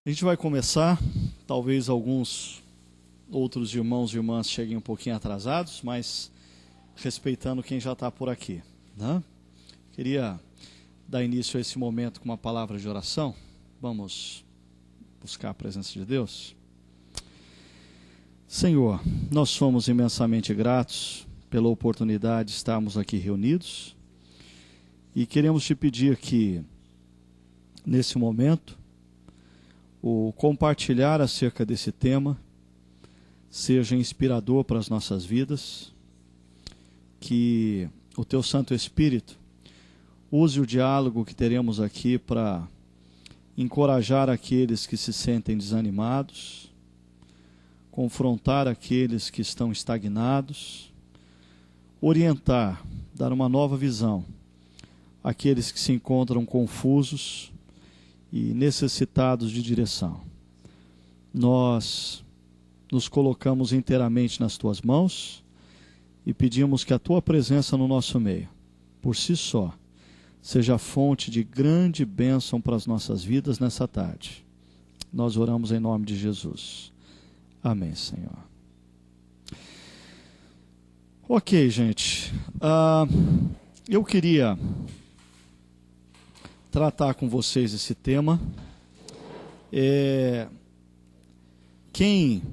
A gente vai começar, talvez alguns outros irmãos e irmãs cheguem um pouquinho atrasados, mas respeitando quem já está por aqui, né? Queria dar início a esse momento com uma palavra de oração. Vamos buscar a presença de Deus. Senhor, nós somos imensamente gratos pela oportunidade de estarmos aqui reunidos e queremos te pedir que, nesse momento, o compartilhar acerca desse tema seja inspirador para as nossas vidas, que o Teu Santo Espírito use o diálogo que teremos aqui para encorajar aqueles que se sentem desanimados, confrontar aqueles que estão estagnados, orientar, dar uma nova visão àqueles que se encontram confusos e necessitados de direção. Nós nos colocamos inteiramente nas Tuas mãos e pedimos que a Tua presença no nosso meio, por si só, seja fonte de grande bênção para as nossas vidas nessa tarde. Nós oramos em nome de Jesus. Amém, Senhor. Ok, gente. Eu queria tratar com vocês esse tema. Quem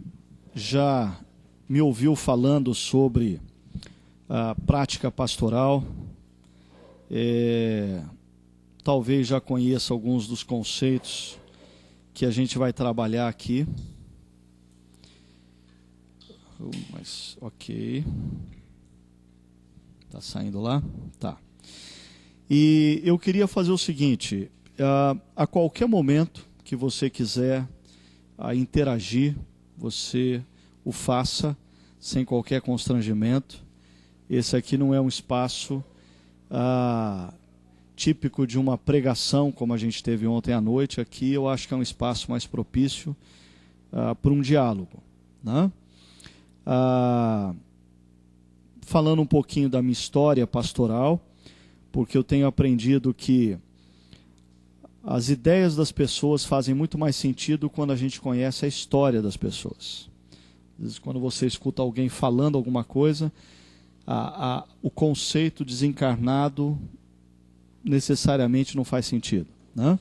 já me ouviu falando sobre a prática pastoral, talvez já conheça alguns dos conceitos que a gente vai trabalhar aqui. Mas, ok. Tá saindo lá? Tá. E eu queria fazer o seguinte, a qualquer momento que você quiser interagir, você o faça sem qualquer constrangimento. Esse aqui não é um espaço típico de uma pregação, como a gente teve ontem à noite. Aqui eu acho que é um espaço mais propício para um diálogo, né? Falando um pouquinho da minha história pastoral, porque eu tenho aprendido que as ideias das pessoas fazem muito mais sentido quando a gente conhece a história das pessoas. Às vezes, quando você escuta alguém falando alguma coisa, o conceito desencarnado necessariamente não faz sentido, né?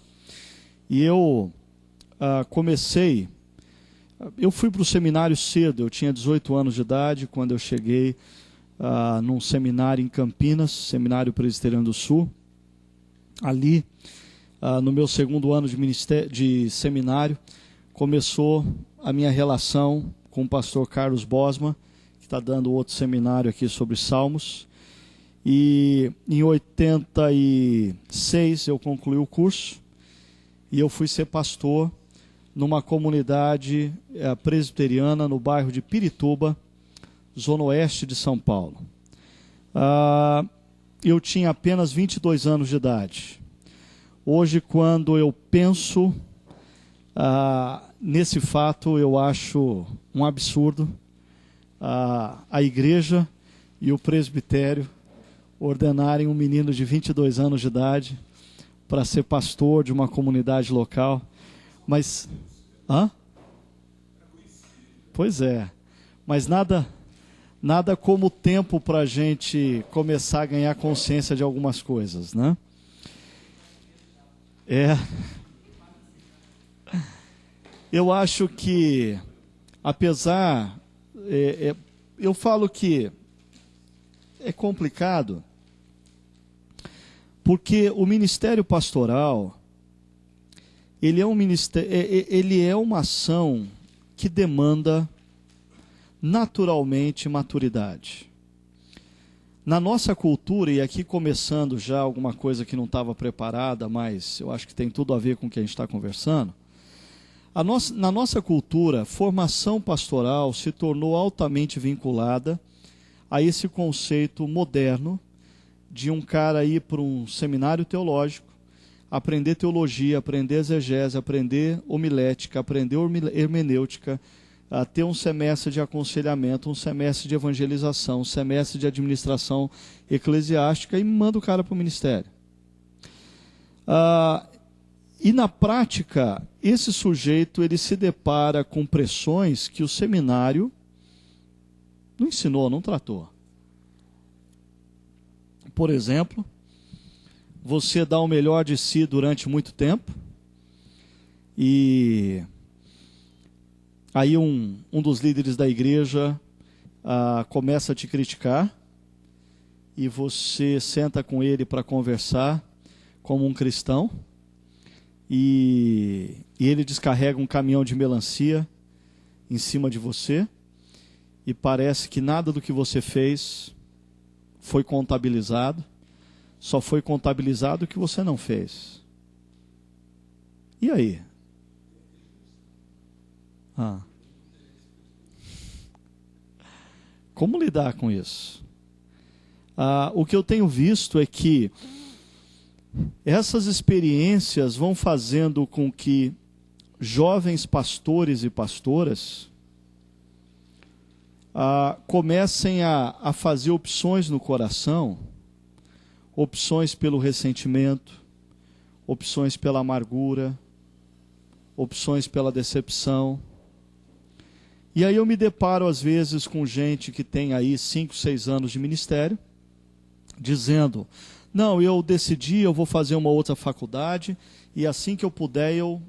E eu eu fui para o seminário cedo, eu tinha 18 anos de idade quando eu cheguei num seminário em Campinas, Seminário Presbiteriano do Sul. Ali, no meu segundo ano de seminário, começou a minha relação com o pastor Carlos Bosman, que está dando outro seminário aqui sobre Salmos. E em 86 eu concluí o curso e eu fui ser pastor numa comunidade presbiteriana no bairro de Pirituba, zona oeste de São Paulo. Eu tinha apenas 22 anos de idade. Hoje, quando eu penso nesse fato, eu acho um absurdo a igreja e o presbitério ordenarem um menino de 22 anos de idade para ser pastor de uma comunidade local. Mas, pois é, mas nada como o tempo para a gente começar a ganhar consciência de algumas coisas, né? Eu acho que, apesar, eu falo que é complicado, porque o ministério pastoral, ele é uma ação que demanda naturalmente maturidade. Na nossa cultura, e aqui começando já alguma coisa que não estava preparada, mas eu acho que tem tudo a ver com o que a gente está conversando, na nossa cultura, formação pastoral se tornou altamente vinculada a esse conceito moderno de um cara ir para um seminário teológico, aprender teologia, aprender exegese, aprender homilética, aprender hermenêutica, ter um semestre de aconselhamento, um semestre de evangelização, um semestre de administração eclesiástica e manda o cara para o ministério. E na prática, esse sujeito ele se depara com pressões que o seminário não ensinou, não tratou. Por exemplo, você dá o melhor de si durante muito tempo e aí um dos líderes da igreja começa a te criticar e você senta com ele para conversar como um cristão e ele descarrega um caminhão de melancia em cima de você e parece que nada do que você fez foi contabilizado, só foi contabilizado o que você não fez. E aí? Como lidar com isso? O que eu tenho visto é que essas experiências vão fazendo com que jovens pastores e pastoras comecem a fazer opções no coração, opções pelo ressentimento, opções pela amargura, opções pela decepção. E aí eu me deparo às vezes com gente que tem aí 5, 6 anos de ministério, dizendo, não, eu decidi, eu vou fazer uma outra faculdade, e assim que eu puder eu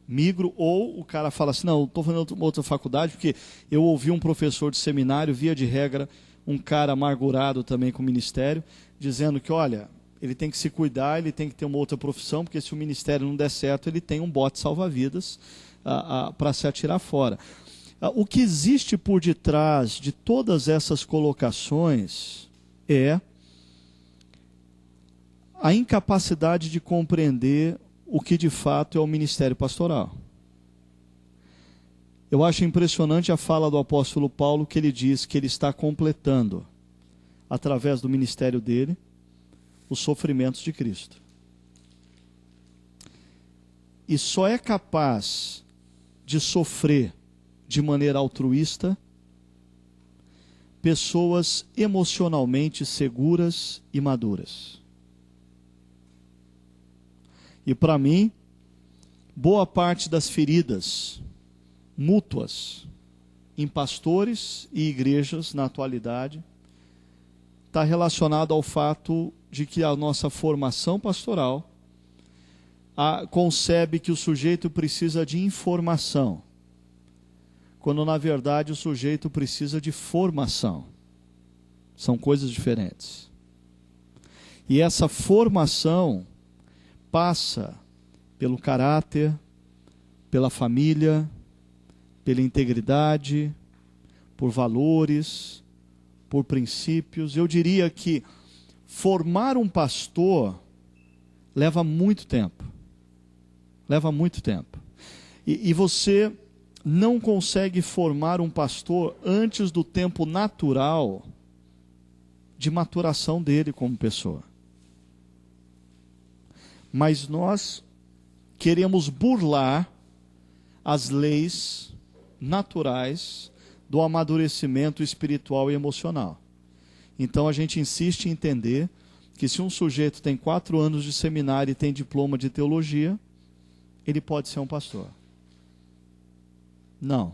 migro, ou o cara fala assim, não, eu estou fazendo uma outra faculdade, porque eu ouvi um professor de seminário, via de regra, um cara amargurado também com o ministério, dizendo que, olha, ele tem que se cuidar, ele tem que ter uma outra profissão, porque se o ministério não der certo, ele tem um bote salva-vidas para se atirar fora. O que existe por detrás de todas essas colocações é a incapacidade de compreender o que de fato é o ministério pastoral. Eu acho impressionante a fala do apóstolo Paulo, que ele diz que ele está completando, através do ministério dele, os sofrimentos de Cristo. E só é capaz de sofrer de maneira altruísta pessoas emocionalmente seguras e maduras. E para mim, boa parte das feridas mútuas em pastores e igrejas na atualidade está relacionado ao fato de que a nossa formação pastoral concebe que o sujeito precisa de informação, quando na verdade o sujeito precisa de formação. São coisas diferentes. E essa formação passa pelo caráter, pela família, pela integridade, por valores, por princípios. Eu diria que formar um pastor leva muito tempo. Leva muito tempo. E você não consegue formar um pastor antes do tempo natural de maturação dele como pessoa. Mas nós queremos burlar as leis naturais do amadurecimento espiritual e emocional. Então a gente insiste em entender que se um sujeito tem 4 anos de seminário e tem diploma de teologia, ele pode ser um pastor. Não,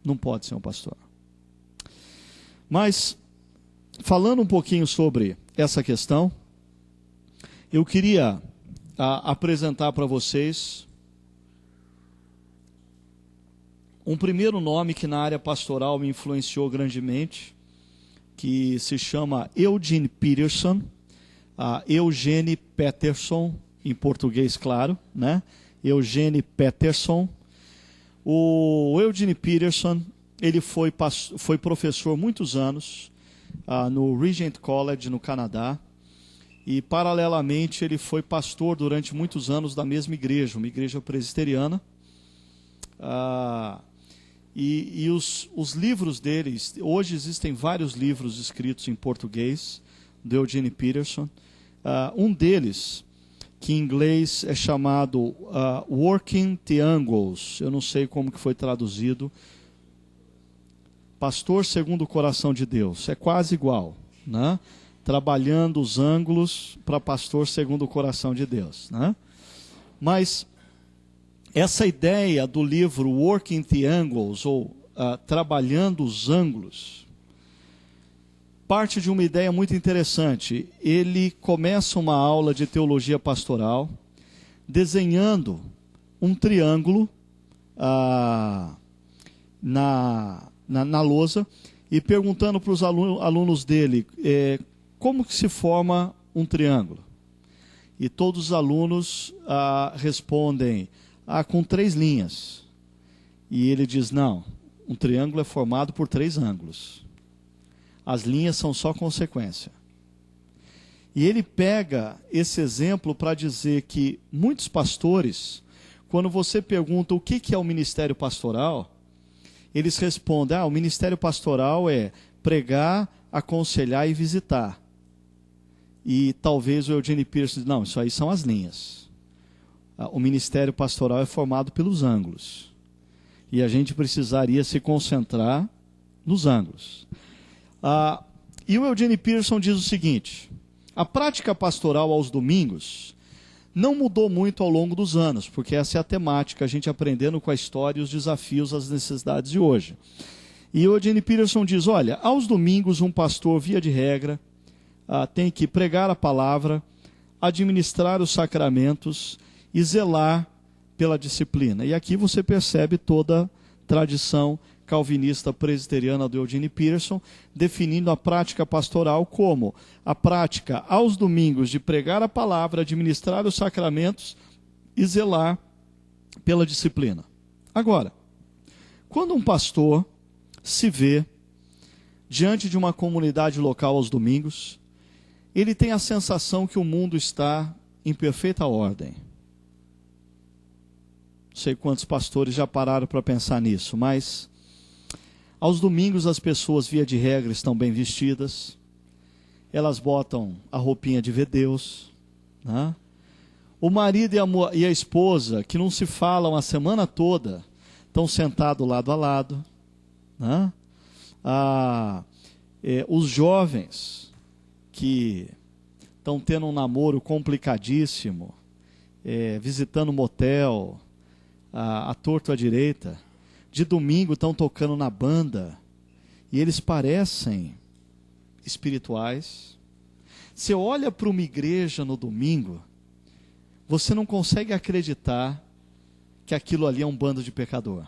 não pode ser um pastor. Mas, falando um pouquinho sobre essa questão, eu queria apresentar para vocês um primeiro nome que na área pastoral me influenciou grandemente, que se chama Eugene Peterson, Eugene Peterson, em português claro, né? Eugene Peterson. O Eugene Peterson, ele foi professor muitos anos no Regent College, no Canadá, e paralelamente ele foi pastor durante muitos anos da mesma igreja, uma igreja presbiteriana. E os livros deles, hoje existem vários livros escritos em português, do Eugene Peterson. Um deles, que em inglês é chamado Working Triangles, eu não sei como que foi traduzido, Pastor segundo o coração de Deus, é quase igual, né? Trabalhando os ângulos para pastor segundo o coração de Deus, né? Mas essa ideia do livro Working Triangles, ou Trabalhando os Ângulos, parte de uma ideia muito interessante. Ele começa uma aula de teologia pastoral desenhando um triângulo na lousa e perguntando para os alunos dele como que se forma um triângulo. E todos os alunos respondem com 3 linhas. E ele diz, não, um triângulo é formado por 3 ângulos. As linhas são só consequência. E ele pega esse exemplo para dizer que muitos pastores, quando você pergunta o que é o ministério pastoral, eles respondem, o ministério pastoral é pregar, aconselhar e visitar. E talvez o Eugene Peterson diz, não, isso aí são as linhas. O ministério pastoral é formado pelos ângulos. E a gente precisaria se concentrar nos ângulos. E o Eugene Peterson diz o seguinte, a prática pastoral aos domingos não mudou muito ao longo dos anos, porque essa é a temática, a gente aprendendo com a história e os desafios, as necessidades de hoje. E o Eugene Peterson diz, olha, aos domingos um pastor, via de regra, tem que pregar a palavra, administrar os sacramentos e zelar pela disciplina. E aqui você percebe toda a tradição calvinista presbiteriana do Eugene Peterson, definindo a prática pastoral como a prática aos domingos de pregar a palavra, administrar os sacramentos e zelar pela disciplina. Agora, quando um pastor se vê diante de uma comunidade local aos domingos, ele tem a sensação que o mundo está em perfeita ordem. Não sei quantos pastores já pararam para pensar nisso, mas aos domingos as pessoas, via de regra, estão bem vestidas, elas botam a roupinha de ver Deus, né? O marido e a esposa, que não se falam a semana toda, estão sentados lado a lado, né? Os jovens que estão tendo um namoro complicadíssimo, visitando motel, à torto à direita, de domingo estão tocando na banda, e eles parecem espirituais. Você olha para uma igreja no domingo, você não consegue acreditar que aquilo ali é um bando de pecador.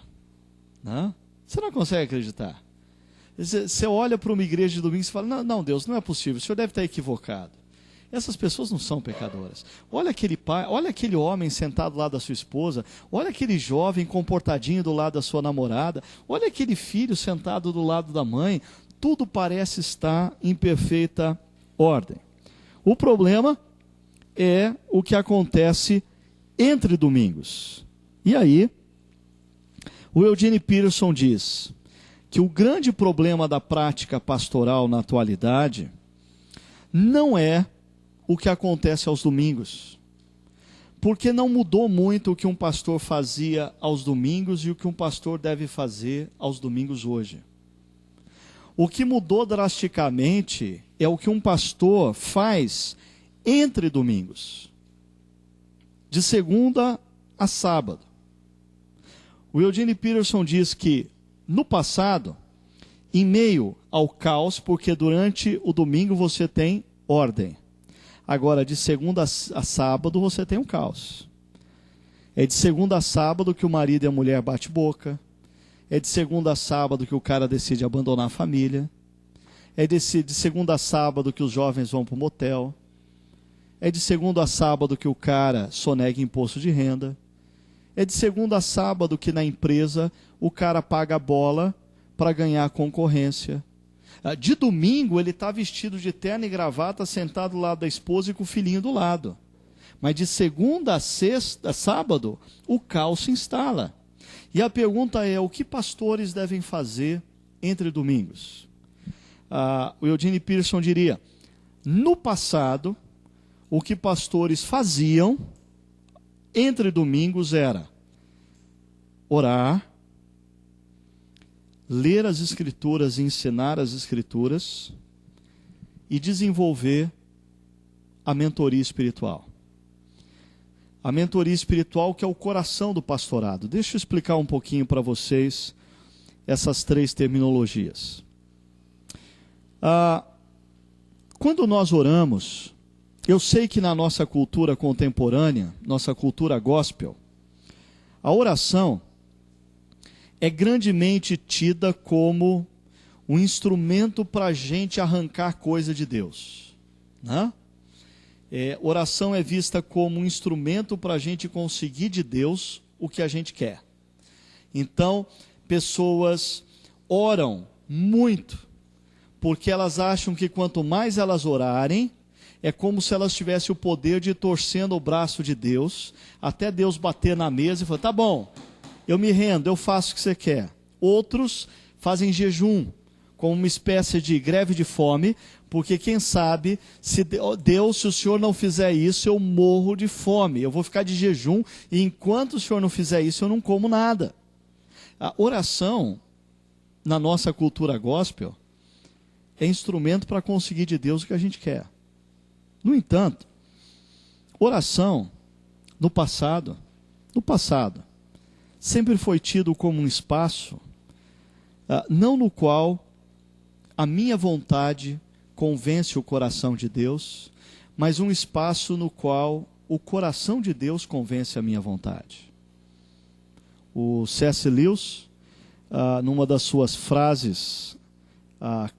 Não? Você não consegue acreditar. Você olha para uma igreja de domingo e fala, não, Deus, não é possível, o senhor deve estar equivocado. Essas pessoas não são pecadoras. Olha aquele pai, olha aquele homem sentado do lado da sua esposa, olha aquele jovem comportadinho do lado da sua namorada, olha aquele filho sentado do lado da mãe, tudo parece estar em perfeita ordem. O problema é o que acontece entre domingos. E aí, o Eugene Peterson diz que o grande problema da prática pastoral na atualidade não é o que acontece aos domingos, porque não mudou muito o que um pastor fazia aos domingos e o que um pastor deve fazer aos domingos hoje. O que mudou drasticamente é o que um pastor faz entre domingos, de segunda a sábado. O Eugene Peterson diz que, no passado, em meio ao caos, porque durante o domingo você tem ordem. Agora, de segunda a sábado, você tem um caos. É de segunda a sábado que o marido e a mulher bate boca. É de segunda a sábado que o cara decide abandonar a família. É de segunda a sábado que os jovens vão para o motel. É de segunda a sábado que o cara sonega imposto de renda. É de segunda a sábado que na empresa o cara paga a bola para ganhar a concorrência. De domingo ele está vestido de terno e gravata, sentado do lado da esposa e com o filhinho do lado. Mas de segunda a sábado, o caos se instala. E a pergunta é, o que pastores devem fazer entre domingos? O Eugene Peterson diria, no passado, o que pastores faziam entre domingos era orar, ler as Escrituras e ensinar as Escrituras e desenvolver a mentoria espiritual. a mentoria espiritual, que é o coração do pastorado. Deixa eu explicar um pouquinho para vocês essas três terminologias. Quando nós oramos, eu sei que na nossa cultura contemporânea, nossa cultura gospel, a oração é grandemente tida como um instrumento para a gente arrancar coisa de Deus, né? Oração é vista como um instrumento para a gente conseguir de Deus o que a gente quer. Então, pessoas oram muito, porque elas acham que quanto mais elas orarem, é como se elas tivessem o poder de ir torcendo o braço de Deus, até Deus bater na mesa e falar, tá bom, eu me rendo, eu faço o que você quer. Outros fazem jejum, como uma espécie de greve de fome, porque quem sabe, se Deus, se o Senhor não fizer isso, eu morro de fome, eu vou ficar de jejum, e enquanto o Senhor não fizer isso, eu não como nada. A oração, na nossa cultura gospel, é instrumento para conseguir de Deus o que a gente quer. No entanto, oração, no passado, sempre foi tido como um espaço, não no qual a minha vontade convence o coração de Deus, mas um espaço no qual o coração de Deus convence a minha vontade. O C.S. Lewis, numa das suas frases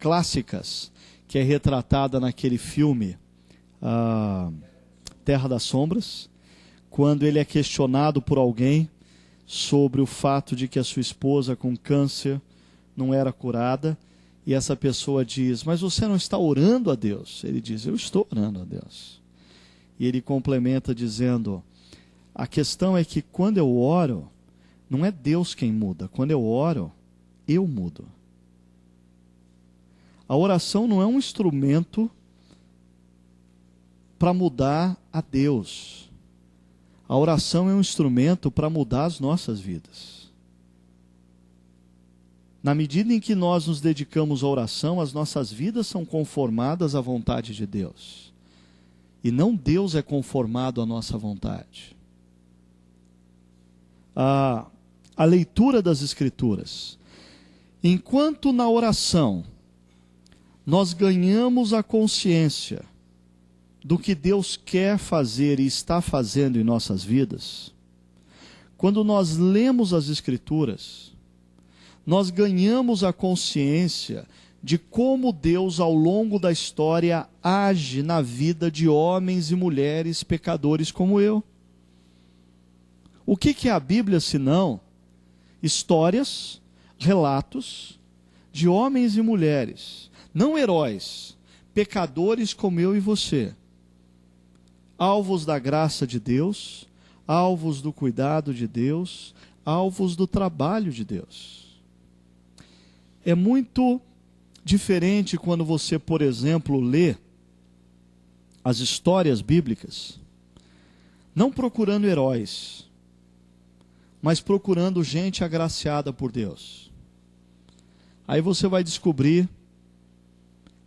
clássicas, que é retratada naquele filme Terra das Sombras, quando ele é questionado por alguém sobre o fato de que a sua esposa com câncer não era curada, e essa pessoa diz, mas você não está orando a Deus? Ele diz, eu estou orando a Deus. E ele complementa dizendo, a questão é que quando eu oro, não é Deus quem muda, quando eu oro, eu mudo. A oração não é um instrumento para mudar a Deus. A oração é um instrumento para mudar as nossas vidas. Na medida em que nós nos dedicamos à oração, as nossas vidas são conformadas à vontade de Deus. E não Deus é conformado à nossa vontade. A leitura das Escrituras. Enquanto na oração nós ganhamos a consciência do que Deus quer fazer e está fazendo em nossas vidas, quando nós lemos as Escrituras, nós ganhamos a consciência de como Deus, ao longo da história, age na vida de homens e mulheres pecadores como eu. O que é a Bíblia, senão histórias, relatos de homens e mulheres, não heróis, pecadores como eu e você, alvos da graça de Deus, alvos do cuidado de Deus, alvos do trabalho de Deus. É muito diferente quando você, por exemplo, lê as histórias bíblicas, não procurando heróis, mas procurando gente agraciada por Deus. Aí você vai descobrir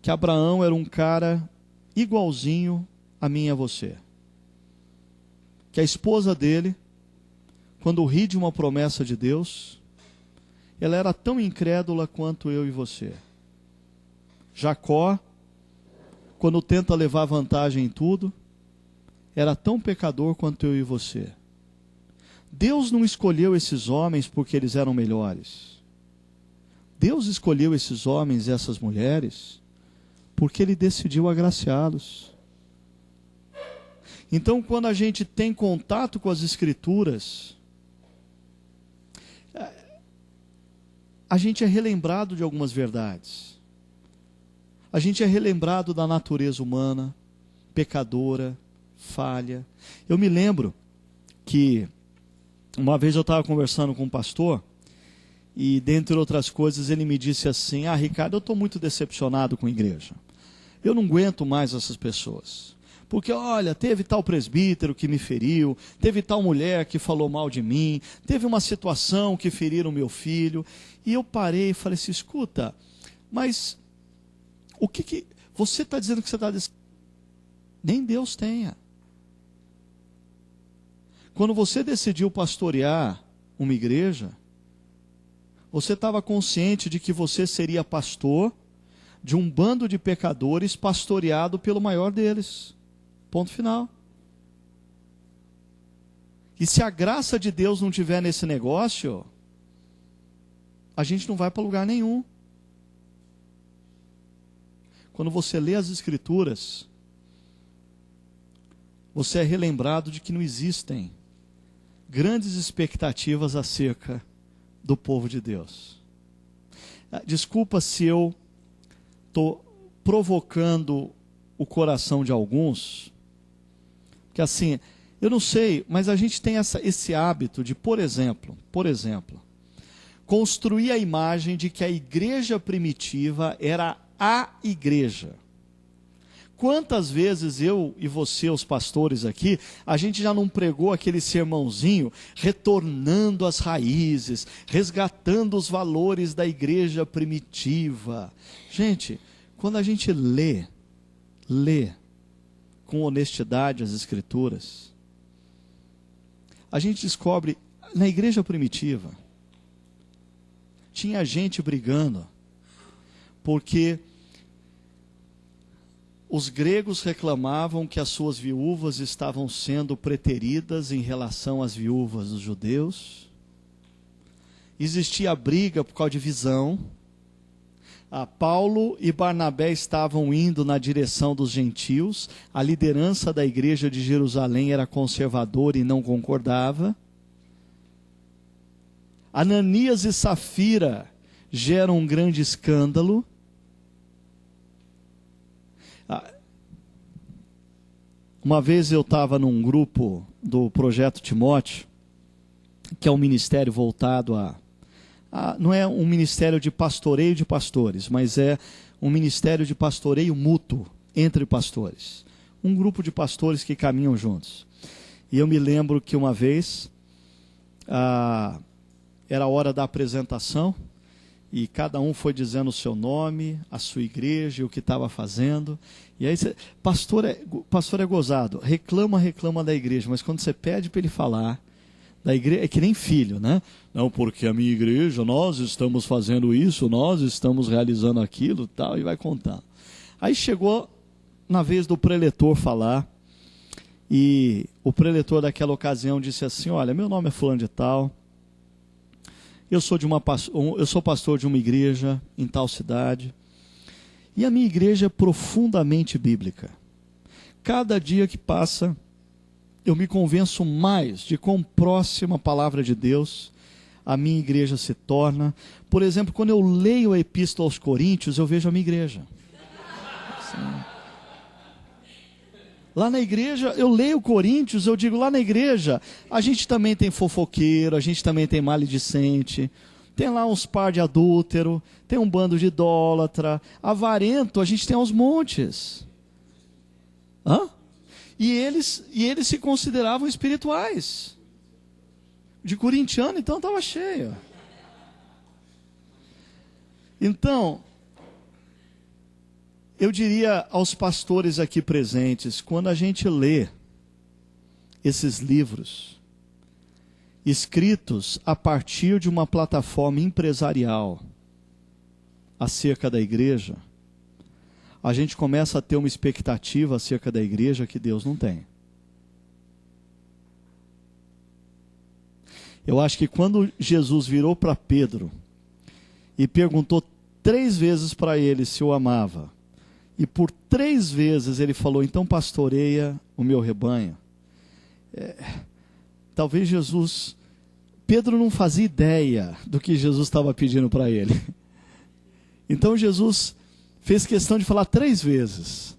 que Abraão era um cara igualzinho a mim e a você. Que a esposa dele, quando ri de uma promessa de Deus, ela era tão incrédula quanto eu e você. Jacó, quando tenta levar vantagem em tudo, era tão pecador quanto eu e você. Deus não escolheu esses homens porque eles eram melhores. Deus escolheu esses homens e essas mulheres porque Ele decidiu agraciá-los. Então, quando a gente tem contato com as Escrituras, a gente é relembrado de algumas verdades. A gente é relembrado da natureza humana, pecadora, falha. Eu me lembro que uma vez eu estava conversando com um pastor, e dentre outras coisas ele me disse assim, Ricardo, eu estou muito decepcionado com a igreja. Eu não aguento mais essas pessoas. Porque, olha, teve tal presbítero que me feriu, teve tal mulher que falou mal de mim, teve uma situação que feriram meu filho. E eu parei e falei assim, escuta, mas o que você está dizendo que você está... Nem Deus tenha. Quando você decidiu pastorear uma igreja, você estava consciente de que você seria pastor de um bando de pecadores pastoreado pelo maior deles. Ponto final. E se a graça de Deus não estiver nesse negócio, a gente não vai para lugar nenhum. Quando você lê as Escrituras, você é relembrado de que não existem grandes expectativas acerca do povo de Deus. Desculpa se eu estou provocando o coração de alguns, porque assim, eu não sei, mas a gente tem esse hábito de, por exemplo, construir a imagem de que a igreja primitiva era a igreja. Quantas vezes eu e você, os pastores aqui, a gente já não pregou aquele sermãozinho retornando às raízes, resgatando os valores da igreja primitiva? Gente, quando a gente lê com honestidade as Escrituras, a gente descobre, na igreja primitiva, tinha gente brigando, porque os gregos reclamavam que as suas viúvas estavam sendo preteridas em relação às viúvas dos judeus. Existia briga por causa de visão. Paulo e Barnabé estavam indo na direção dos gentios. A liderança da igreja de Jerusalém era conservadora e não concordava. Ananias e Safira geram um grande escândalo. Uma vez eu estava num grupo do Projeto Timóteo, que é um ministério voltado não é um ministério de pastoreio de pastores, mas é um ministério de pastoreio mútuo entre pastores. Um grupo de pastores que caminham juntos. E eu me lembro que uma vez, era a hora da apresentação, e cada um foi dizendo o seu nome, a sua igreja, o que estava fazendo. E aí, pastor é gozado, reclama da igreja, mas quando você pede para ele falar da igreja, é que nem filho, né? Não, porque a minha igreja, nós estamos fazendo isso, nós estamos realizando aquilo, tal, e vai contando. Aí chegou na vez do preletor falar, e o preletor daquela ocasião disse assim: olha, meu nome é fulano de tal, eu sou pastor de uma igreja em tal cidade, e a minha igreja é profundamente bíblica. Cada dia que passa, eu me convenço mais de quão próxima a palavra de Deus a minha igreja se torna. Por exemplo, quando eu leio a Epístola aos Coríntios, eu vejo a minha igreja. Sim. Lá na igreja, eu leio Coríntios, eu digo, lá na igreja, a gente também tem fofoqueiro, a gente também tem maledicente, tem lá uns par de adúltero, tem um bando de idólatra, avarento, a gente tem aos montes. E eles se consideravam espirituais. De corintiano, então, estava cheio. Então, eu diria aos pastores aqui presentes, quando a gente lê esses livros, escritos a partir de uma plataforma empresarial acerca da igreja, a gente começa a ter uma expectativa acerca da igreja que Deus não tem. Eu acho que quando Jesus virou para Pedro e perguntou 3 vezes para ele se o amava, e por 3 vezes ele falou, então pastoreia o meu rebanho. Talvez Pedro não fazia ideia do que Jesus estava pedindo para ele. Então Jesus fez questão de falar 3 vezes.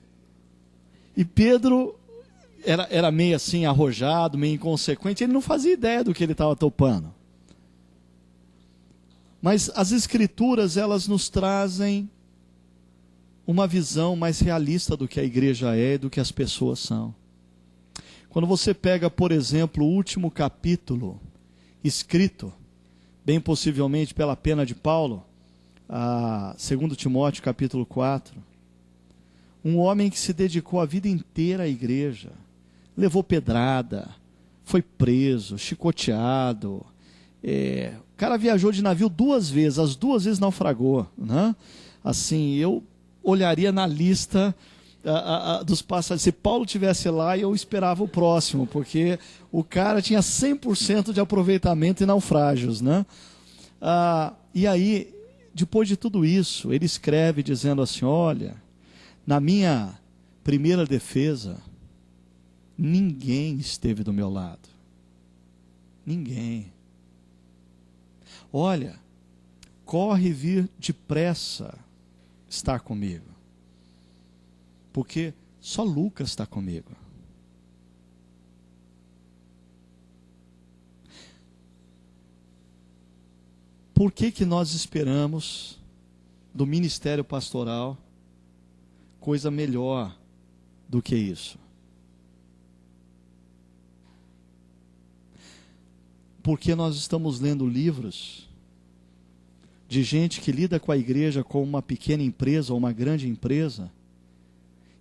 E Pedro era meio assim arrojado, meio inconsequente, ele não fazia ideia do que ele estava topando. Mas as Escrituras, elas nos trazem uma visão mais realista do que a igreja é e do que as pessoas são. Quando você pega, por exemplo, o último capítulo escrito, bem possivelmente pela pena de Paulo, 2 Timóteo capítulo 4, um homem que se dedicou a vida inteira à igreja, levou pedrada, foi preso, chicoteado. O cara viajou de navio 2 vezes, as 2 vezes naufragou, né? Assim, eu olharia na lista dos passageiros. Se Paulo tivesse lá, eu esperava o próximo, porque o cara tinha 100% de aproveitamento e naufrágios, né? E aí, depois de tudo isso, ele escreve dizendo assim: olha, na minha primeira defesa, ninguém esteve do meu lado. Ninguém. Olha, corre vir depressa estar comigo, porque só Lucas está comigo. Por que nós esperamos do ministério pastoral coisa melhor do que isso? Porque nós estamos lendo livros de gente que lida com a igreja como uma pequena empresa ou uma grande empresa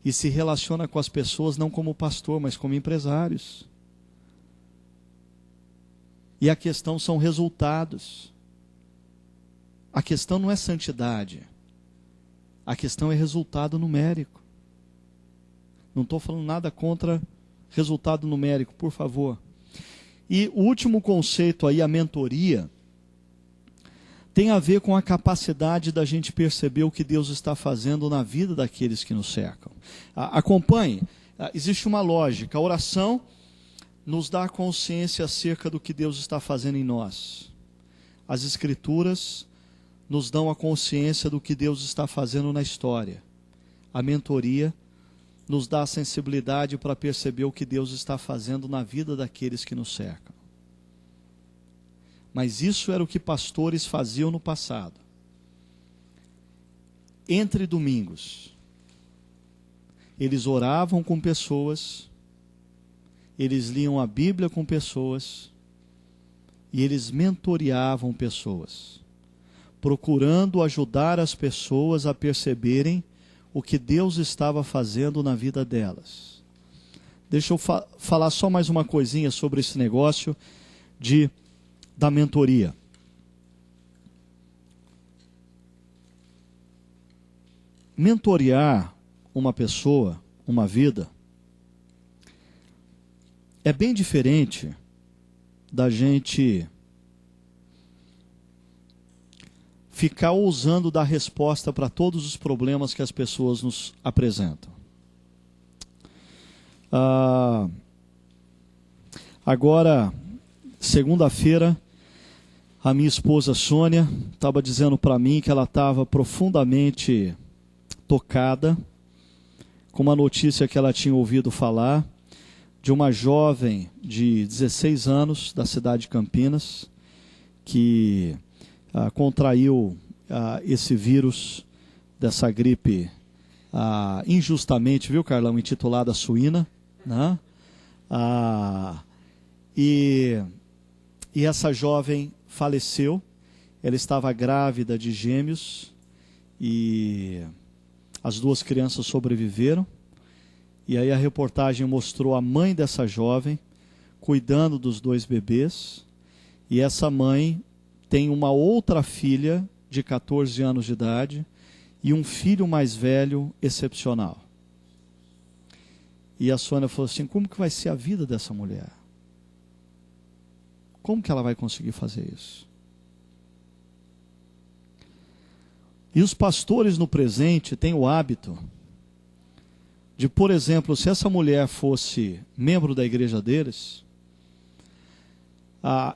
e se relaciona com as pessoas não como pastor, mas como empresários. E a questão são resultados. A questão não é santidade. A questão é resultado numérico. Não estou falando nada contra resultado numérico, por favor. E o último conceito aí, a mentoria, tem a ver com a capacidade da gente perceber o que Deus está fazendo na vida daqueles que nos cercam. Acompanhe, existe uma lógica. A oração nos dá consciência acerca do que Deus está fazendo em nós. As Escrituras nos dão a consciência do que Deus está fazendo na história. A mentoria nos dá a sensibilidade para perceber o que Deus está fazendo na vida daqueles que nos cercam. Mas isso era o que pastores faziam no passado. Entre domingos, eles oravam com pessoas, eles liam a Bíblia com pessoas, e eles mentoreavam pessoas, procurando ajudar as pessoas a perceberem o que Deus estava fazendo na vida delas. Deixa eu falar só mais uma coisinha sobre esse negócio da mentoria. Mentorear uma pessoa, uma vida, é bem diferente da gente ficar ousando dar resposta para todos os problemas que as pessoas nos apresentam. Agora, segunda-feira, a minha esposa Sônia estava dizendo para mim que ela estava profundamente tocada com uma notícia que ela tinha ouvido falar de uma jovem de 16 anos da cidade de Campinas que contraiu esse vírus dessa gripe injustamente, viu, Carlão, intitulada suína, né? E essa jovem faleceu. Ela estava grávida de gêmeos e as 2 crianças sobreviveram. E aí a reportagem mostrou a mãe dessa jovem cuidando dos 2 bebês. E essa mãe tem uma outra filha de 14 anos de idade e um filho mais velho excepcional. E a Sônia falou assim: como que vai ser a vida dessa mulher? Como que ela vai conseguir fazer isso? E os pastores no presente têm o hábito de, por exemplo, se essa mulher fosse membro da igreja deles,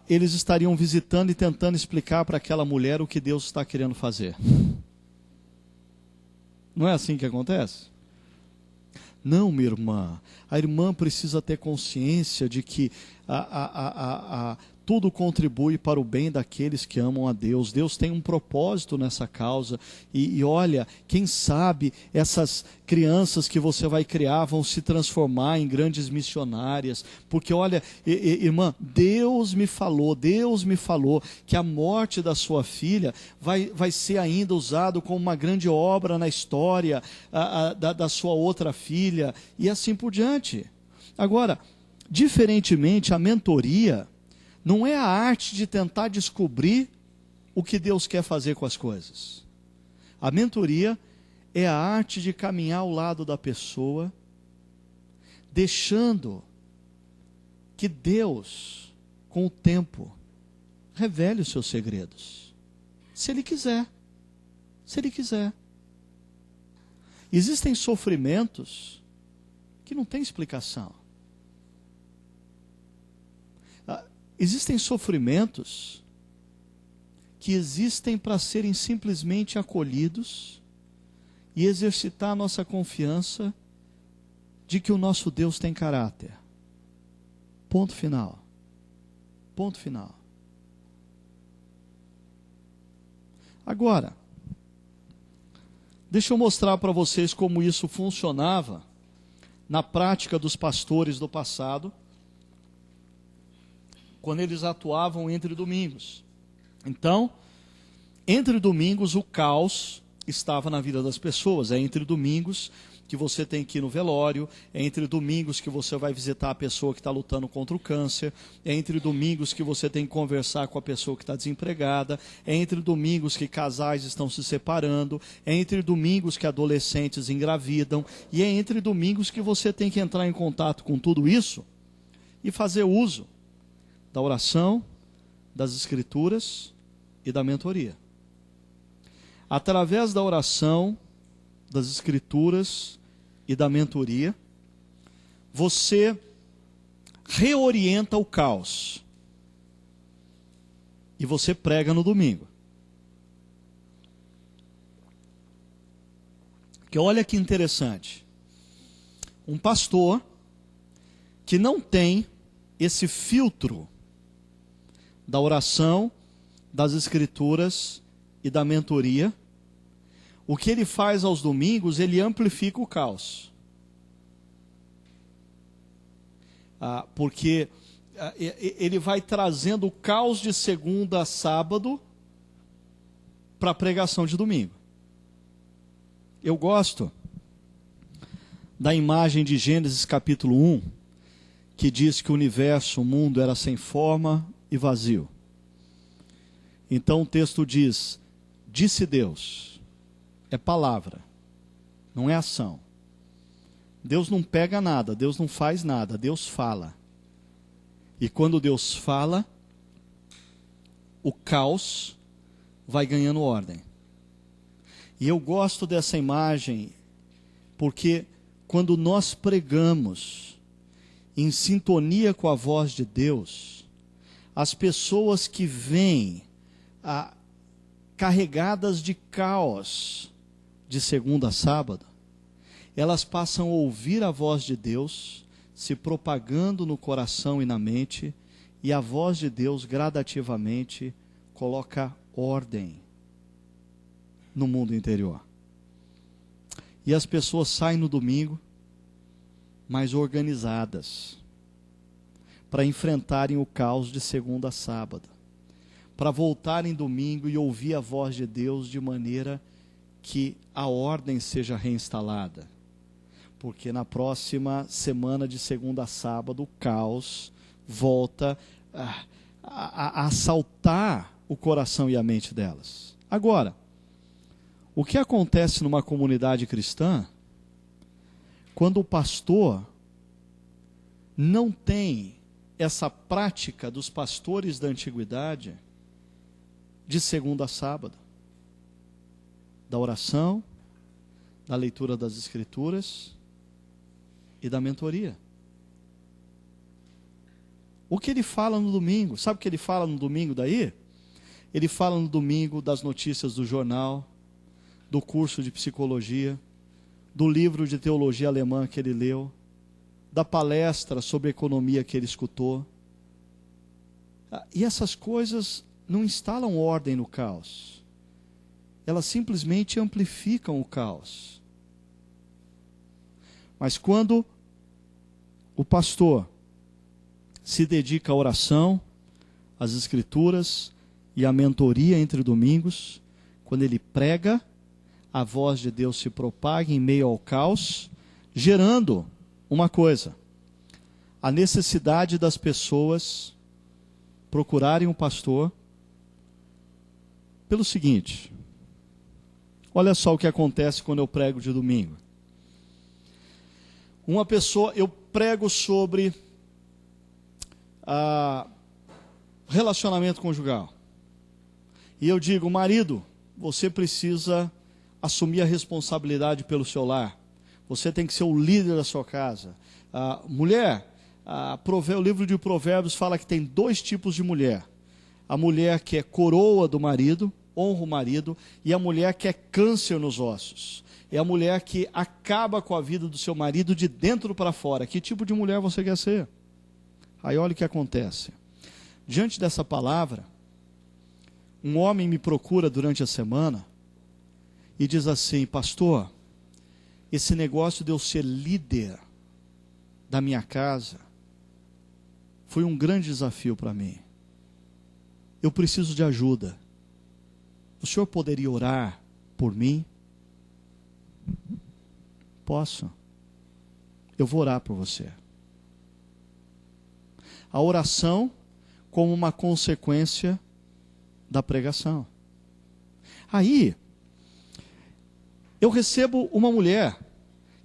eles estariam visitando e tentando explicar para aquela mulher o que Deus está querendo fazer. Não é assim que acontece? Não, minha irmã. A irmã precisa ter consciência de que tudo contribui para o bem daqueles que amam a Deus. Deus tem um propósito nessa causa. E olha, quem sabe essas crianças que você vai criar vão se transformar em grandes missionárias. Porque olha, irmã, Deus me falou que a morte da sua filha vai ser ainda usado como uma grande obra na história da sua outra filha. E assim por diante. Agora, Diferentemente, a mentoria não é a arte de tentar descobrir o que Deus quer fazer com as coisas. A mentoria é a arte de caminhar ao lado da pessoa, deixando que Deus, com o tempo, revele os seus segredos. Se Ele quiser. Se Ele quiser. Existem sofrimentos que não têm explicação. Existem sofrimentos que existem para serem simplesmente acolhidos e exercitar a nossa confiança de que o nosso Deus tem caráter. Ponto final. Ponto final. Agora, deixa eu mostrar para vocês como isso funcionava na prática dos pastores do passado, quando eles atuavam entre domingos. Então, entre domingos o caos estava na vida das pessoas. É entre domingos que você tem que ir no velório, é entre domingos que você vai visitar a pessoa que está lutando contra o câncer, é entre domingos que você tem que conversar com a pessoa que está desempregada, é entre domingos que casais estão se separando, é entre domingos que adolescentes engravidam, e é entre domingos que você tem que entrar em contato com tudo isso e fazer uso da oração, das escrituras e da mentoria. Através da oração, das escrituras e da mentoria, você reorienta o caos e você prega no domingo. Que olha que interessante, um pastor que não tem esse filtro da oração, das escrituras e da mentoria, o que ele faz aos domingos, ele amplifica o caos. Porque ele vai trazendo o caos de segunda a sábado para a pregação de domingo. Eu gosto da imagem de Gênesis capítulo 1, que diz que o universo, o mundo era sem forma e vazio. Então o texto diz, disse Deus. É palavra, não é ação. Deus não pega nada, Deus não faz nada, Deus fala. E quando Deus fala, o caos vai ganhando ordem. E eu gosto dessa imagem, porque quando nós pregamos em sintonia com a voz de Deus, as pessoas que vêm carregadas de caos, de segunda a sábado, elas passam a ouvir a voz de Deus se propagando no coração e na mente, e a voz de Deus gradativamente coloca ordem no mundo interior. E as pessoas saem no domingo mais organizadas para enfrentarem o caos de segunda a sábado, para voltarem domingo e ouvir a voz de Deus de maneira que a ordem seja reinstalada. Porque na próxima semana de segunda a sábado, o caos volta a assaltar o coração e a mente delas. Agora, o que acontece numa comunidade cristã, quando o pastor não tem essa prática dos pastores da antiguidade, de segunda a sábado, da oração, da leitura das escrituras e da mentoria. O que ele fala no domingo? Sabe o que ele fala no domingo daí? Ele fala no domingo das notícias do jornal, do curso de psicologia, do livro de teologia alemã que ele leu, da palestra sobre economia que ele escutou. E essas coisas não instalam ordem no caos. Elas simplesmente amplificam o caos. Mas quando o pastor se dedica à oração, às escrituras e à mentoria entre domingos, quando ele prega, a voz de Deus se propaga em meio ao caos, gerando uma coisa: a necessidade das pessoas procurarem um pastor pelo seguinte: olha só o que acontece quando eu prego de domingo. Eu prego sobre relacionamento conjugal. E eu digo: marido, você precisa assumir a responsabilidade pelo seu lar. Você tem que ser o líder da sua casa. Mulher, o livro de Provérbios fala que tem 2 tipos de mulher. A mulher que é coroa do marido, honra o marido, e a mulher que é câncer nos ossos. É a mulher que acaba com a vida do seu marido de dentro para fora. Que tipo de mulher você quer ser? Aí olha o que acontece. Diante dessa palavra, um homem me procura durante a semana e diz assim: pastor, esse negócio de eu ser líder da minha casa foi um grande desafio para mim. Eu preciso de ajuda. O senhor poderia orar por mim? Posso. Eu vou orar por você. A oração como uma consequência da pregação. Aí, eu recebo uma mulher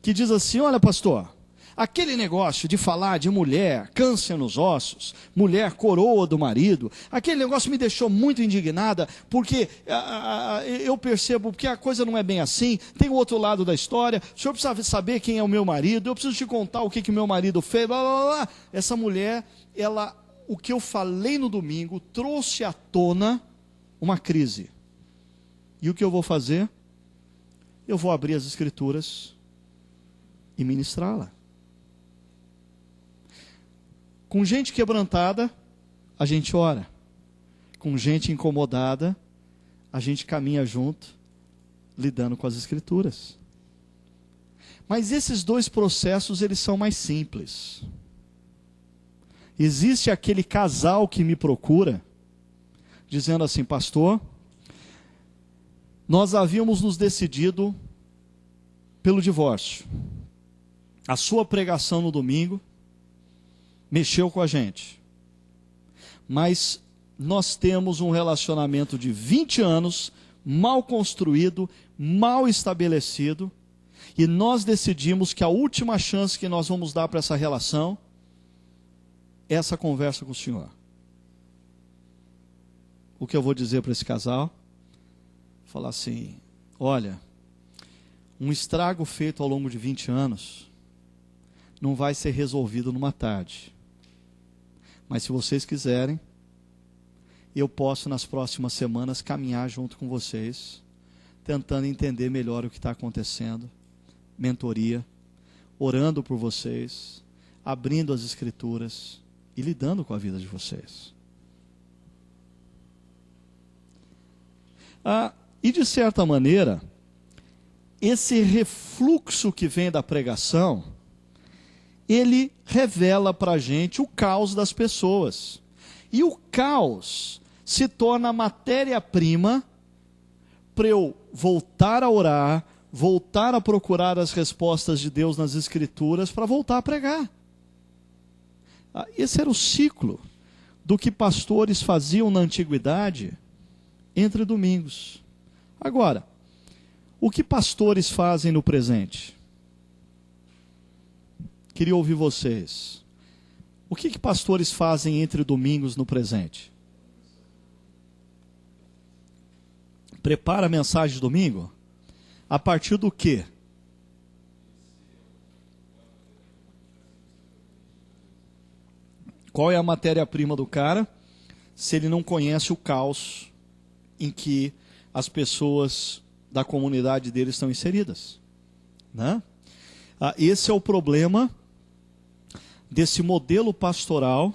que diz assim: olha, pastor, aquele negócio de falar de mulher, câncer nos ossos, mulher coroa do marido, aquele negócio me deixou muito indignada, porque eu percebo que a coisa não é bem assim, tem o outro lado da história, o senhor precisa saber quem é o meu marido, eu preciso te contar o que meu marido fez, blá, blá, blá. Essa mulher, o que eu falei no domingo, trouxe à tona uma crise. E o que eu vou fazer? Eu vou abrir as Escrituras e ministrá-la. Com gente quebrantada, a gente ora. Com gente incomodada, a gente caminha junto, lidando com as Escrituras. Mas esses 2 processos, eles são mais simples. Existe aquele casal que me procura, dizendo assim: pastor, nós havíamos nos decidido pelo divórcio. A sua pregação no domingo mexeu com a gente. Mas nós temos um relacionamento de 20 anos, mal construído, mal estabelecido, e nós decidimos que a última chance que nós vamos dar para essa relação é essa conversa com o senhor. O que eu vou dizer para esse casal? Falar assim: olha, um estrago feito ao longo de 20 anos não vai ser resolvido numa tarde. Mas se vocês quiserem, eu posso nas próximas semanas caminhar junto com vocês, tentando entender melhor o que está acontecendo, mentoria, orando por vocês, abrindo as Escrituras e lidando com a vida de vocês. E de certa maneira, esse refluxo que vem da pregação, ele revela para a gente o caos das pessoas. E o caos se torna matéria-prima para eu voltar a orar, voltar a procurar as respostas de Deus nas Escrituras, para voltar a pregar. Esse era o ciclo do que pastores faziam na antiguidade entre domingos. Agora, o que pastores fazem no presente? Queria ouvir vocês. O que pastores fazem entre domingos no presente? Prepara a mensagem de domingo? A partir do quê? Qual é a matéria-prima do cara, se ele não conhece o caos em que as pessoas da comunidade dele estão inseridas, né? Esse é o problema desse modelo pastoral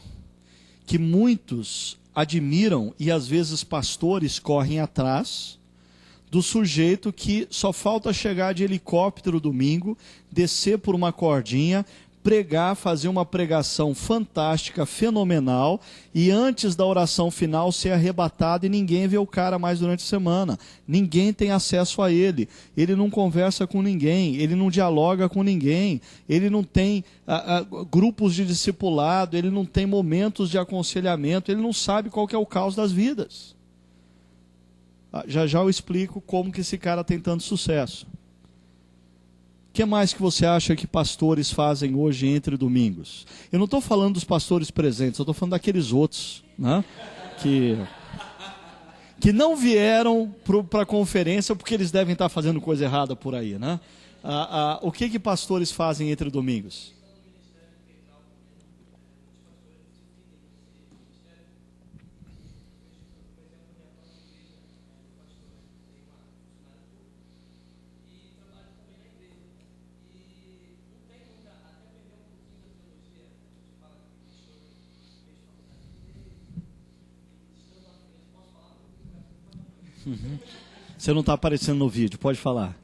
que muitos admiram e às vezes pastores correm atrás, do sujeito que só falta chegar de helicóptero domingo, descer por uma cordinha, pregar, fazer uma pregação fantástica, fenomenal, e antes da oração final ser arrebatado e ninguém vê o cara mais durante a semana. Ninguém tem acesso a ele. Ele não conversa com ninguém, ele não dialoga com ninguém, ele não tem grupos de discipulado, ele não tem momentos de aconselhamento, ele não sabe qual que é o caos das vidas. Já já eu explico como que esse cara tem tanto sucesso. O que mais que você acha que pastores fazem hoje entre domingos? Eu não estou falando dos pastores presentes, eu estou falando daqueles outros, né? que não vieram para a conferência porque eles devem estar fazendo coisa errada por aí, né? O que pastores fazem entre domingos? Você não está aparecendo no vídeo, pode falar.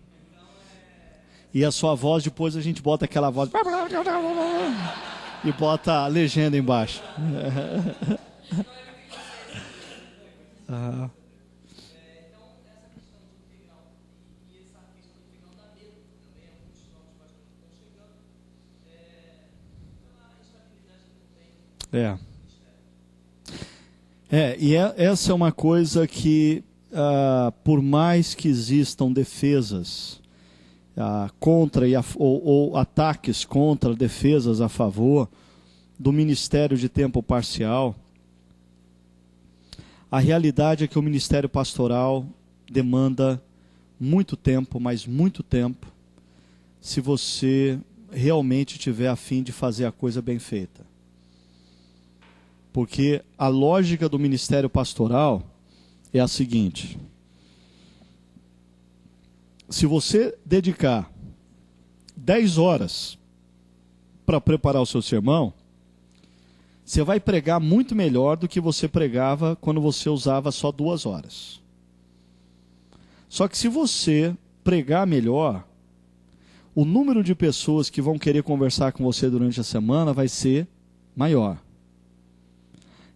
E a sua voz, depois a gente bota aquela voz e bota a legenda embaixo. Essa é uma coisa que, por mais que existam defesas contra ou ataques contra, defesas a favor do ministério de tempo parcial, a realidade é que o ministério pastoral demanda muito tempo, mas muito tempo, se você realmente tiver a fim de fazer a coisa bem feita. Porque a lógica do ministério pastoral é a seguinte: se você dedicar 10 horas para preparar o seu sermão, você vai pregar muito melhor do que você pregava quando você usava só 2 horas. Só que se você pregar melhor, o número de pessoas que vão querer conversar com você durante a semana vai ser maior.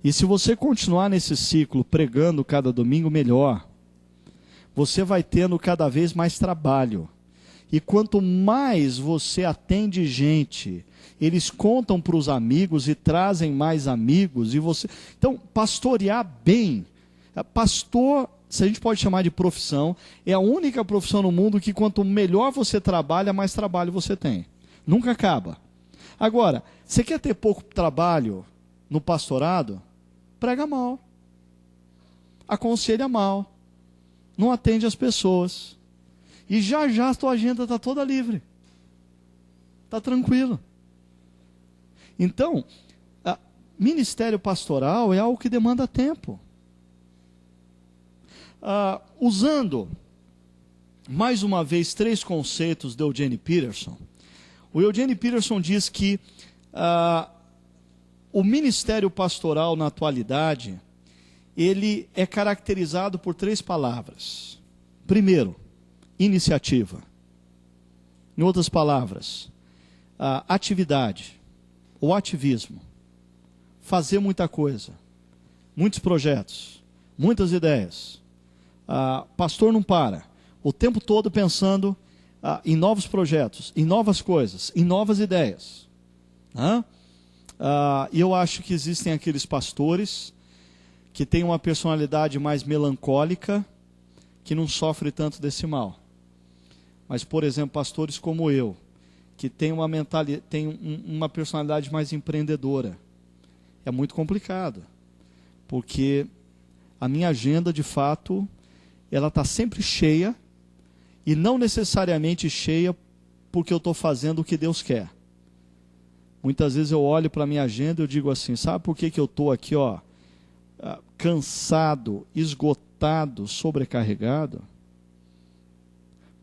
E se você continuar nesse ciclo, pregando cada domingo melhor, você vai tendo cada vez mais trabalho. E quanto mais você atende gente, eles contam para os amigos e trazem mais amigos. Então, pastorear bem. Pastor, se a gente pode chamar de profissão, é a única profissão no mundo que quanto melhor você trabalha, mais trabalho você tem. Nunca acaba. Agora, você quer ter pouco trabalho no pastorado? Prega mal, aconselha mal, não atende as pessoas, e já a tua agenda está toda livre, está tranquilo. Então, ministério pastoral é algo que demanda tempo. Usando, mais uma vez, 3 conceitos do Eugene Peterson. O Eugene Peterson diz que o ministério pastoral na atualidade, ele é caracterizado por 3 palavras. Primeiro, iniciativa. Em outras palavras, atividade ou ativismo. Fazer muita coisa, muitos projetos, muitas ideias. Pastor não para, o tempo todo pensando em novos projetos, em novas coisas, em novas ideias. E eu acho que existem aqueles pastores que têm uma personalidade mais melancólica, que não sofre tanto desse mal. Mas, por exemplo, pastores como eu, que têm uma personalidade mais empreendedora, é muito complicado, porque a minha agenda, de fato, ela está sempre cheia, e não necessariamente cheia porque eu estou fazendo o que Deus quer. Muitas vezes eu olho para a minha agenda e eu digo assim, sabe por que eu estou aqui, cansado, esgotado, sobrecarregado?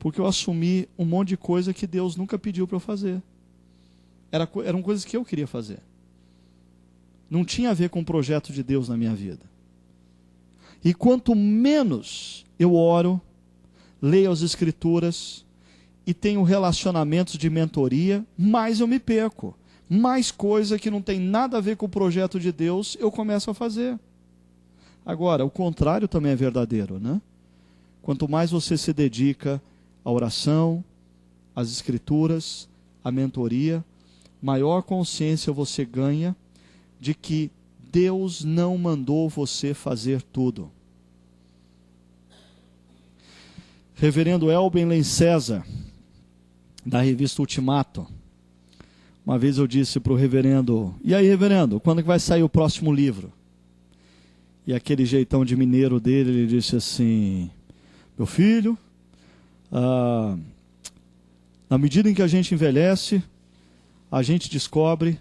Porque eu assumi um monte de coisa que Deus nunca pediu para eu fazer. Eram coisas que eu queria fazer. Não tinha a ver com o projeto de Deus na minha vida. E quanto menos eu oro, leio as Escrituras e tenho relacionamentos de mentoria, mais eu me perco. mais coisa que não tem nada a ver com o projeto de Deus eu começo a fazer. Agora, o contrário também é verdadeiro, né? Quanto mais você se dedica à oração, às escrituras, à mentoria, maior consciência você ganha de que Deus não mandou você fazer tudo. Reverendo Elben Len César, da revista Ultimato, uma vez eu disse para o reverendo: e aí, reverendo, quando que vai sair o próximo livro? E aquele jeitão de mineiro dele, ele disse assim: meu filho, na medida em que a gente envelhece, a gente descobre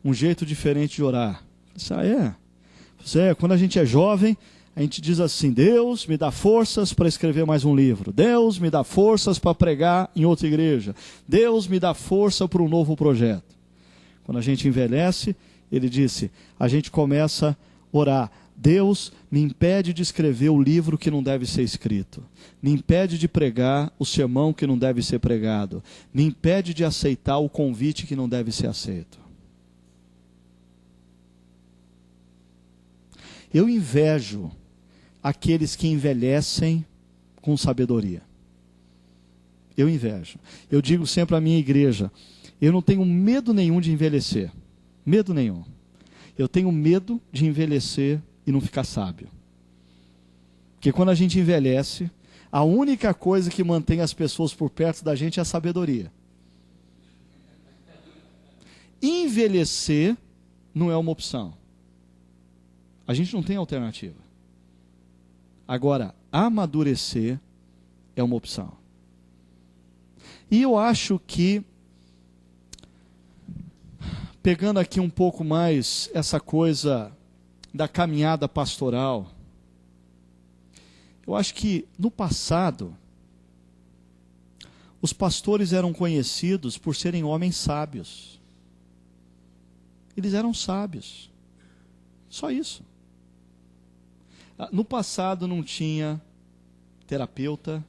um jeito diferente de orar. Eu disse: ah, é? Quando a gente é jovem, a gente diz assim: Deus me dá forças para escrever mais um livro. Deus me dá forças para pregar em outra igreja. Deus me dá força para um novo projeto. Quando a gente envelhece, ele disse, a gente começa a orar: Deus me impede de escrever o livro que não deve ser escrito. Me impede de pregar o sermão que não deve ser pregado. Me impede de aceitar o convite que não deve ser aceito. Eu invejo aqueles que envelhecem com sabedoria. Eu invejo. Eu digo sempre à minha igreja: eu não tenho medo nenhum de envelhecer. Medo nenhum. Eu tenho medo de envelhecer e não ficar sábio. Porque quando a gente envelhece, a única coisa que mantém as pessoas por perto da gente é a sabedoria. Envelhecer não é uma opção. A gente não tem alternativa. Agora, amadurecer é uma opção. E eu acho que, pegando aqui um pouco mais essa coisa da caminhada pastoral, eu acho que no passado, os pastores eram conhecidos por serem homens sábios. Eles eram sábios. Só isso. No passado não tinha terapeuta,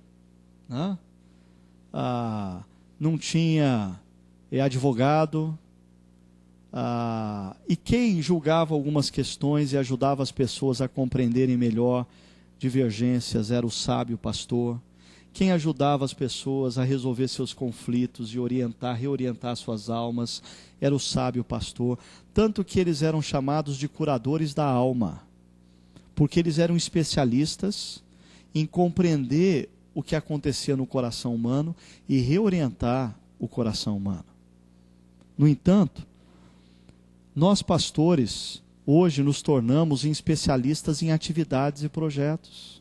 né? Não tinha advogado, e quem julgava algumas questões e ajudava as pessoas a compreenderem melhor divergências era o sábio pastor. Quem ajudava as pessoas a resolver seus conflitos e reorientar suas almas era o sábio pastor. Tanto que eles eram chamados de curadores da alma, porque eles eram especialistas em compreender o que acontecia no coração humano e reorientar o coração humano. No entanto, nós pastores, hoje nos tornamos especialistas em atividades e projetos.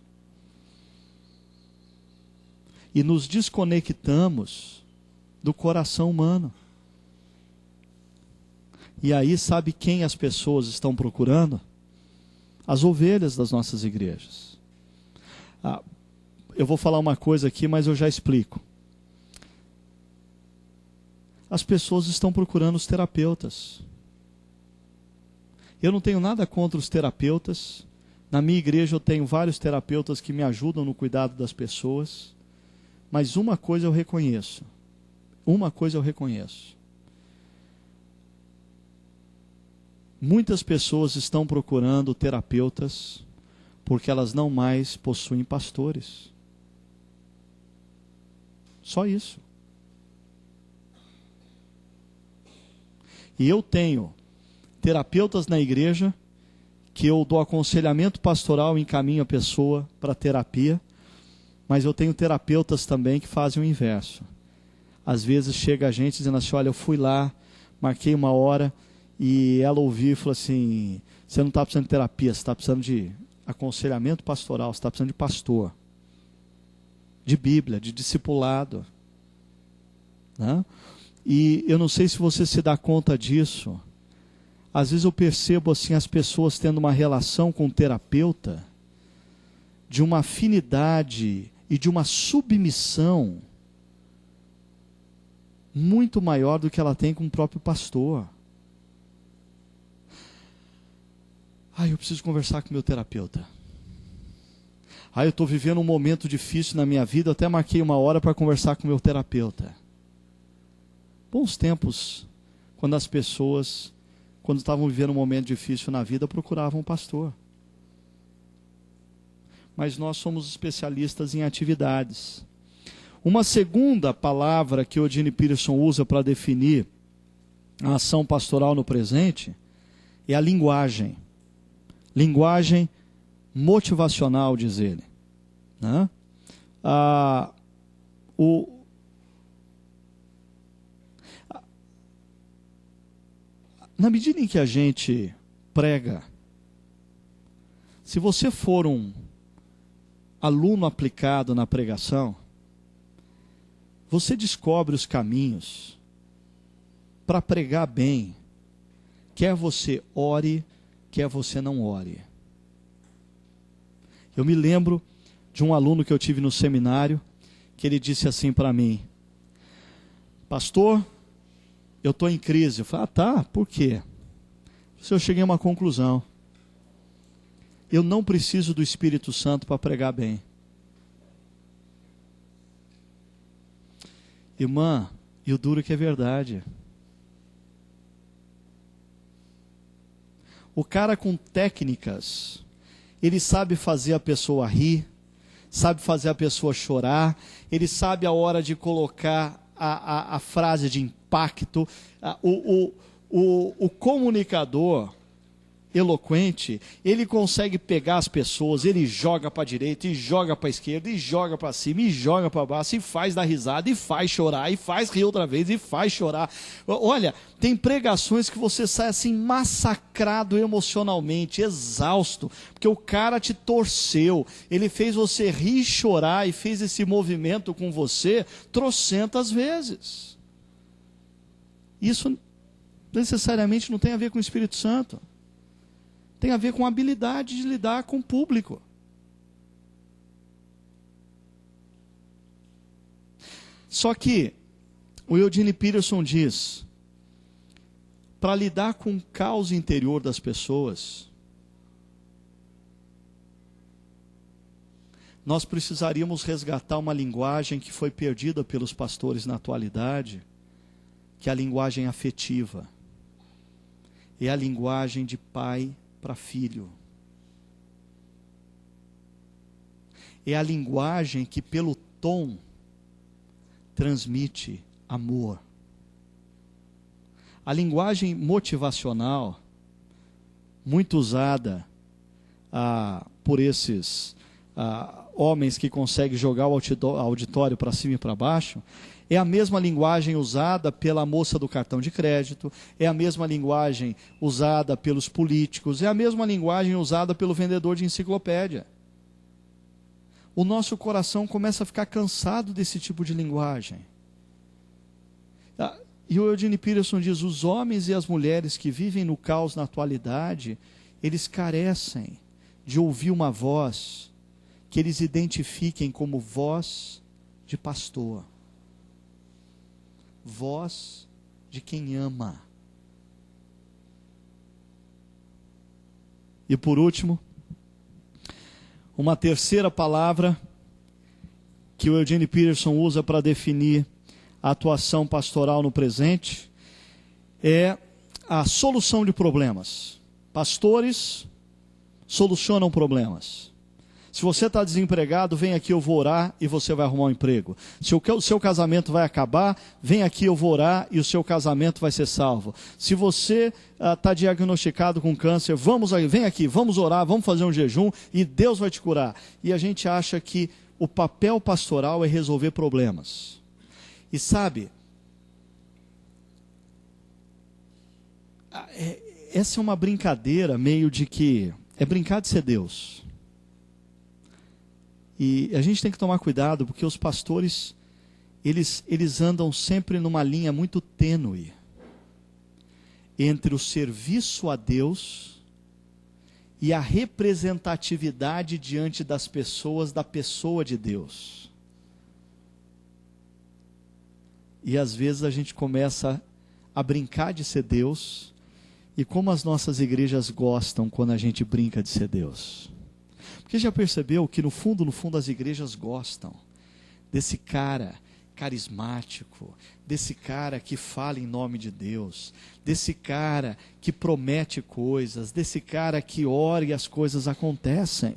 E nos desconectamos do coração humano. E aí, sabe quem as pessoas estão procurando? As ovelhas das nossas igrejas. Eu vou falar uma coisa aqui, mas eu já explico. As pessoas estão procurando os terapeutas. Eu não tenho nada contra os terapeutas. Na minha igreja eu tenho vários terapeutas que me ajudam no cuidado das pessoas. Mas uma coisa eu reconheço. Muitas pessoas estão procurando terapeutas porque elas não mais possuem pastores. Só isso. E eu tenho terapeutas na igreja que eu dou aconselhamento pastoral, encaminho a pessoa para terapia, mas eu tenho terapeutas também que fazem o inverso. Às vezes chega a gente dizendo assim: olha, eu fui lá, marquei uma hora, e ela ouviu e falou assim: você não está precisando de terapia, você está precisando de aconselhamento pastoral, você está precisando de pastor, de Bíblia, de discipulado, né? E eu não sei se você se dá conta disso. Às vezes eu percebo assim as pessoas tendo uma relação com o terapeuta de uma afinidade e de uma submissão muito maior do que ela tem com o próprio pastor. Eu preciso conversar com o meu terapeuta. Eu estou vivendo um momento difícil na minha vida, eu até marquei uma hora para conversar com o meu terapeuta. Bons tempos, quando as pessoas, quando estavam vivendo um momento difícil na vida, procuravam um pastor. Mas nós somos especialistas em atividades. Uma segunda palavra que o Eugene Peterson usa para definir a ação pastoral no presente é a linguagem. Linguagem motivacional, diz ele. Né? Na medida em que a gente prega, se você for um aluno aplicado na pregação, você descobre os caminhos para pregar bem, quer você ore, quer você não ore. Eu me lembro de um aluno que eu tive no seminário, que ele disse assim para mim: pastor, eu estou em crise. Eu falei, tá, por quê? Eu cheguei a uma conclusão. Eu não preciso do Espírito Santo para pregar bem. Irmã, e o duro que é verdade. O cara com técnicas, ele sabe fazer a pessoa rir, sabe fazer a pessoa chorar, ele sabe a hora de colocar a frase de impacto. O comunicador eloquente, ele consegue pegar as pessoas, ele joga para a direita, e joga para a esquerda, e joga para cima, e joga para baixo, e faz dar risada, e faz chorar, e faz rir outra vez, e faz chorar. Olha, tem pregações que você sai assim massacrado emocionalmente, exausto, porque o cara te torceu, ele fez você rir e chorar, e fez esse movimento com você trocentas vezes. Isso necessariamente não tem a ver com o Espírito Santo. Tem a ver com a habilidade de lidar com o público. Só que o Eugene Peterson diz, para lidar com o caos interior das pessoas, nós precisaríamos resgatar uma linguagem que foi perdida pelos pastores na atualidade, que é a linguagem afetiva. É a linguagem de pai para filho. É a linguagem que pelo tom transmite amor. A linguagem motivacional, muito usada por esses homens que conseguem jogar o auditório para cima e para baixo, é a mesma linguagem usada pela moça do cartão de crédito, é a mesma linguagem usada pelos políticos, é a mesma linguagem usada pelo vendedor de enciclopédia. O nosso coração começa a ficar cansado desse tipo de linguagem. E o Eugene Peterson diz, os homens e as mulheres que vivem no caos na atualidade, eles carecem de ouvir uma voz que eles identifiquem como voz de pastor. Voz de quem ama. E por último, uma terceira palavra que o Eugene Peterson usa para definir a atuação pastoral no presente é a solução de problemas. Pastores solucionam problemas. Se você está desempregado, vem aqui, eu vou orar e você vai arrumar um emprego. Se o seu casamento vai acabar, vem aqui, eu vou orar e o seu casamento vai ser salvo. Se você está diagnosticado com câncer, vem aqui, vamos orar, vamos fazer um jejum e Deus vai te curar. E a gente acha que o papel pastoral é resolver problemas. E sabe, essa é uma brincadeira meio de que é brincar de ser Deus. E a gente tem que tomar cuidado, porque os pastores, eles andam sempre numa linha muito tênue entre o serviço a Deus e a representatividade diante das pessoas da pessoa de Deus. E às vezes a gente começa a brincar de ser Deus, e como as nossas igrejas gostam quando a gente brinca de ser Deus. Porque já percebeu que no fundo as igrejas gostam desse cara carismático, desse cara que fala em nome de Deus, desse cara que promete coisas, desse cara que ora e as coisas acontecem.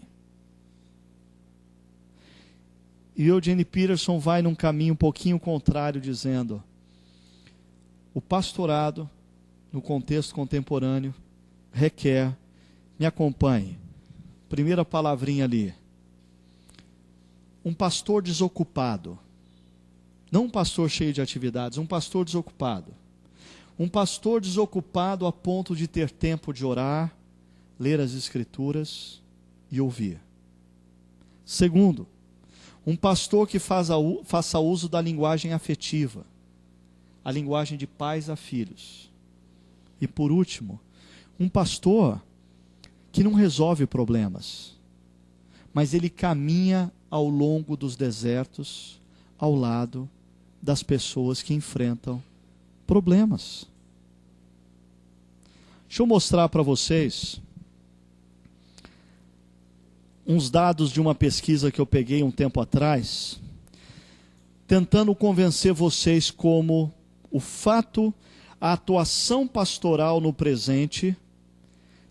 E Eugene Peterson vai num caminho um pouquinho contrário, dizendo: o pastorado, no contexto contemporâneo, requer, me acompanhe, primeira palavrinha ali, um pastor desocupado. Não um pastor cheio de atividades, um pastor desocupado. Um pastor desocupado a ponto de ter tempo de orar, ler as Escrituras e ouvir. Segundo, um pastor que faça uso da linguagem afetiva, a linguagem de pais a filhos. E por último, um pastor que não resolve problemas, mas ele caminha ao longo dos desertos, ao lado das pessoas que enfrentam problemas. Deixa eu mostrar para vocês uns dados de uma pesquisa que eu peguei um tempo atrás, tentando convencer vocês como o fato, a atuação pastoral no presente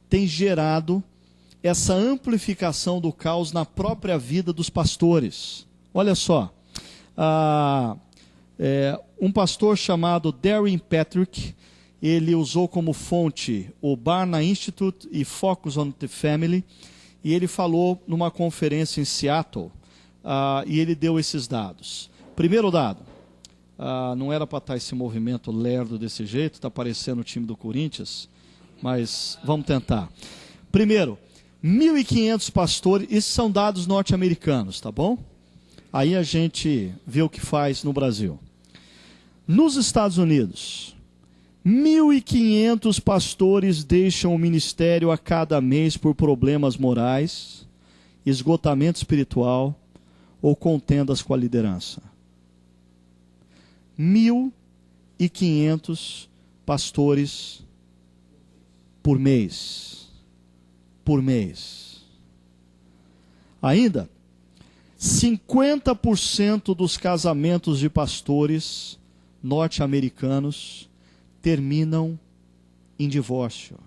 tem gerado essa amplificação do caos na própria vida dos pastores. Olha só, um pastor chamado Darren Patrick, ele usou como fonte o Barna Institute e Focus on the Family, e ele falou numa conferência em Seattle, e ele deu esses dados. Primeiro dado, não era para estar esse movimento lerdo desse jeito, está parecendo o time do Corinthians, mas vamos tentar. Primeiro, 1.500 pastores, esses são dados norte-americanos, tá bom? Aí a gente vê o que faz no Brasil. Nos Estados Unidos, 1.500 pastores deixam o ministério a cada mês por problemas morais, esgotamento espiritual ou contendas com a liderança. 1.500 pastores por mês. Por mês. Ainda, 50% dos casamentos de pastores norte-americanos terminam em divórcio.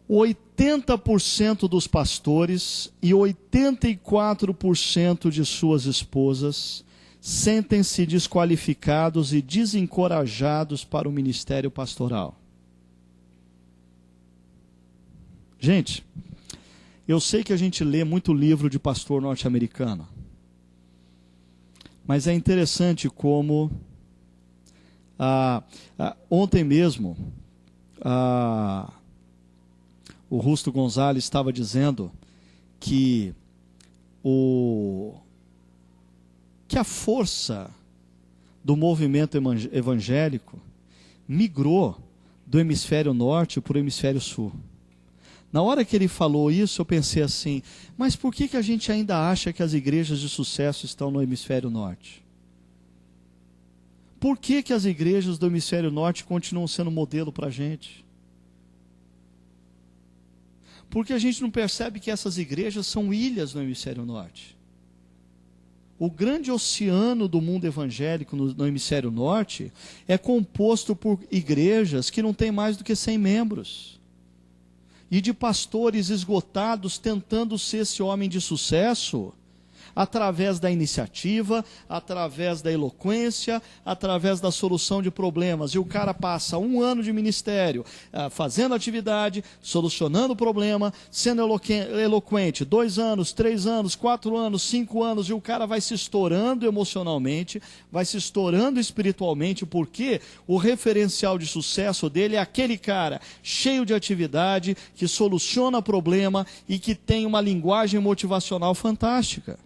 O 80% dos pastores e 84% de suas esposas sentem-se desqualificados e desencorajados para o ministério pastoral. Gente, eu sei que a gente lê muito livro de pastor norte-americano, mas é interessante como ontem mesmo o Rusto Gonzalez estava dizendo que a força do movimento evangélico migrou do hemisfério norte para o hemisfério sul. Na hora que ele falou isso, eu pensei assim, mas por que a gente ainda acha que as igrejas de sucesso estão no hemisfério norte? Por que as igrejas do hemisfério norte continuam sendo modelo para a gente? Porque a gente não percebe que essas igrejas são ilhas no hemisfério norte. O grande oceano do mundo evangélico no hemisfério norte é composto por igrejas que não têm mais do que 100 membros. E de pastores esgotados tentando ser esse homem de sucesso, através da iniciativa, através da eloquência, através da solução de problemas. E o cara passa 1 ano de ministério, fazendo atividade, solucionando o problema, sendo eloquente, 2 anos, 3 anos, 4 anos, 5 anos, e o cara vai se estourando emocionalmente, vai se estourando espiritualmente, porque o referencial de sucesso dele é aquele cara cheio de atividade, que soluciona problema e que tem uma linguagem motivacional fantástica.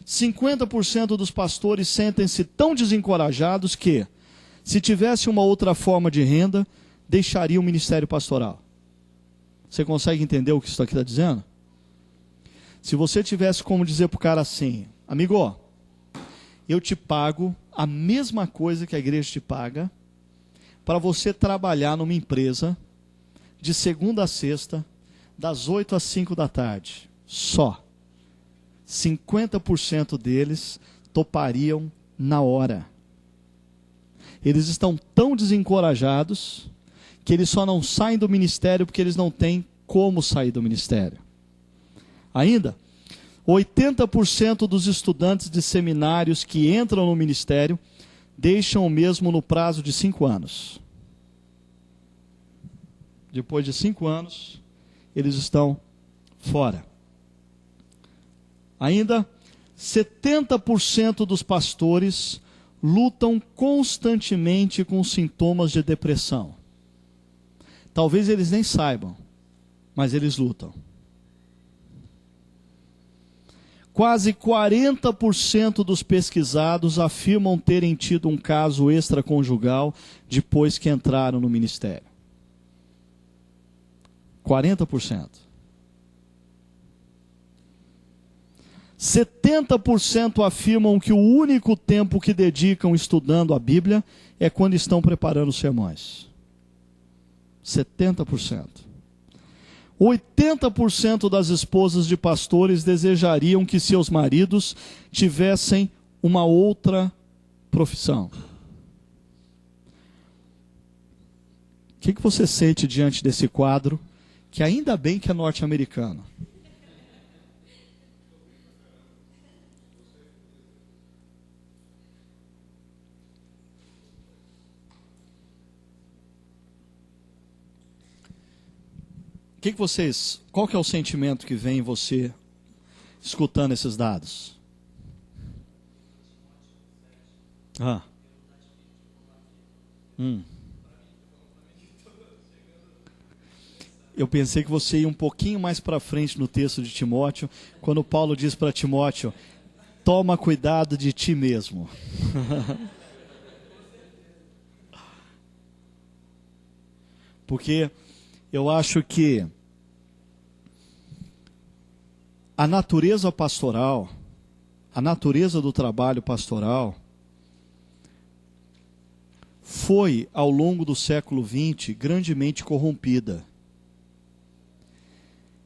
50% dos pastores sentem-se tão desencorajados que, se tivesse uma outra forma de renda, deixariam o ministério pastoral. Você consegue entender o que isso aqui está dizendo? Se você tivesse como dizer para o cara assim, amigo, eu te pago a mesma coisa que a igreja te paga para você trabalhar numa empresa de segunda a sexta, das 8 às 5 da tarde. Só. 50% deles topariam na hora. Eles estão tão desencorajados que eles só não saem do ministério porque eles não têm como sair do ministério. Ainda, 80% dos estudantes de seminários que entram no ministério deixam o mesmo no prazo de 5 anos. Depois de 5 anos, eles estão fora. Ainda, 70% dos pastores lutam constantemente com sintomas de depressão. Talvez eles nem saibam, mas eles lutam. Quase 40% dos pesquisados afirmam terem tido um caso extraconjugal depois que entraram no ministério. 40%. 70% afirmam que o único tempo que dedicam estudando a Bíblia é quando estão preparando os sermões. 70%. 80% das esposas de pastores desejariam que seus maridos tivessem uma outra profissão. O que você sente diante desse quadro, que ainda bem que é norte-americano? Qual que é o sentimento que vem em você escutando esses dados? Eu pensei que você ia um pouquinho mais para frente no texto de Timóteo, quando Paulo diz para Timóteo: toma cuidado de ti mesmo. Porque eu acho que a natureza pastoral, a natureza do trabalho pastoral, foi, ao longo do século XX, grandemente corrompida.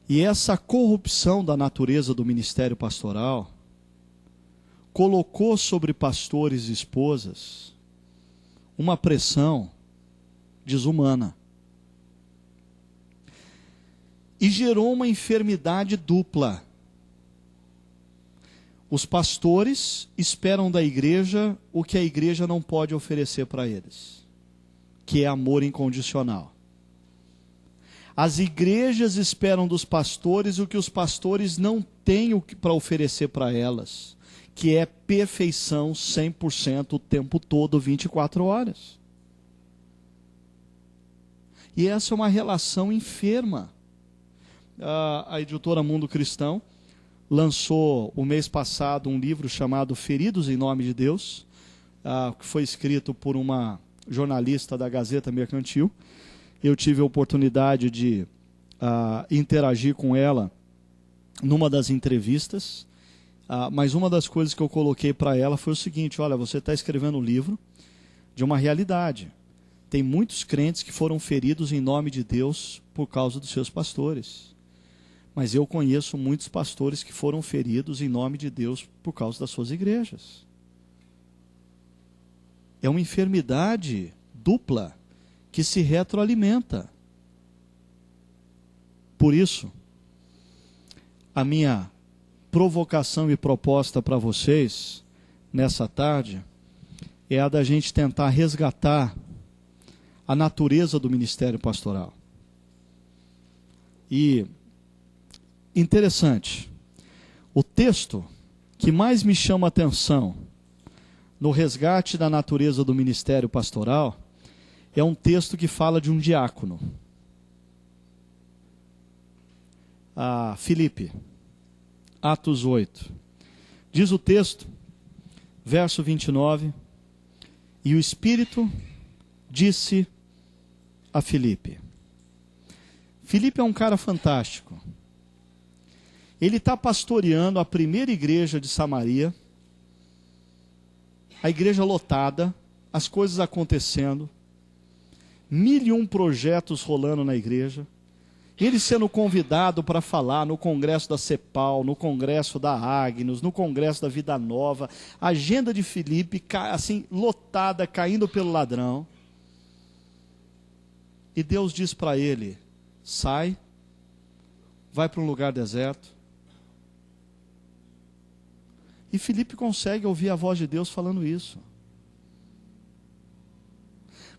E essa corrupção da natureza do ministério pastoral colocou sobre pastores e esposas uma pressão desumana. E gerou uma enfermidade dupla. Os pastores esperam da igreja o que a igreja não pode oferecer para eles, que é amor incondicional. As igrejas esperam dos pastores o que os pastores não têm para oferecer para elas, que é perfeição 100% o tempo todo, 24 horas. E essa é uma relação enferma. A editora Mundo Cristão lançou o mês passado um livro chamado Feridos em Nome de Deus, que foi escrito por uma jornalista da Gazeta Mercantil. Eu tive a oportunidade de interagir com ela numa das entrevistas, mas uma das coisas que eu coloquei para ela foi o seguinte: olha, você está escrevendo um livro de uma realidade. Tem muitos crentes que foram feridos em nome de Deus por causa dos seus pastores. Mas eu conheço muitos pastores que foram feridos em nome de Deus por causa das suas igrejas. É uma enfermidade dupla que se retroalimenta. Por isso, a minha provocação e proposta para vocês, nessa tarde, é a da gente tentar resgatar a natureza do ministério pastoral. E interessante, o texto que mais me chama a atenção no resgate da natureza do ministério pastoral é um texto que fala de um diácono. Filipe, Atos 8. Diz o texto, verso 29, e o Espírito disse a Filipe. Filipe é um cara fantástico. Ele está pastoreando a primeira igreja de Samaria, a igreja lotada, as coisas acontecendo, 1001 projetos rolando na igreja. Ele sendo convidado para falar no congresso da CEPAL, no congresso da Agnus, no congresso da Vida Nova, a agenda de Filipe, assim, lotada, caindo pelo ladrão. E Deus diz para ele: sai, vai para um lugar deserto. E Filipe consegue ouvir a voz de Deus falando isso.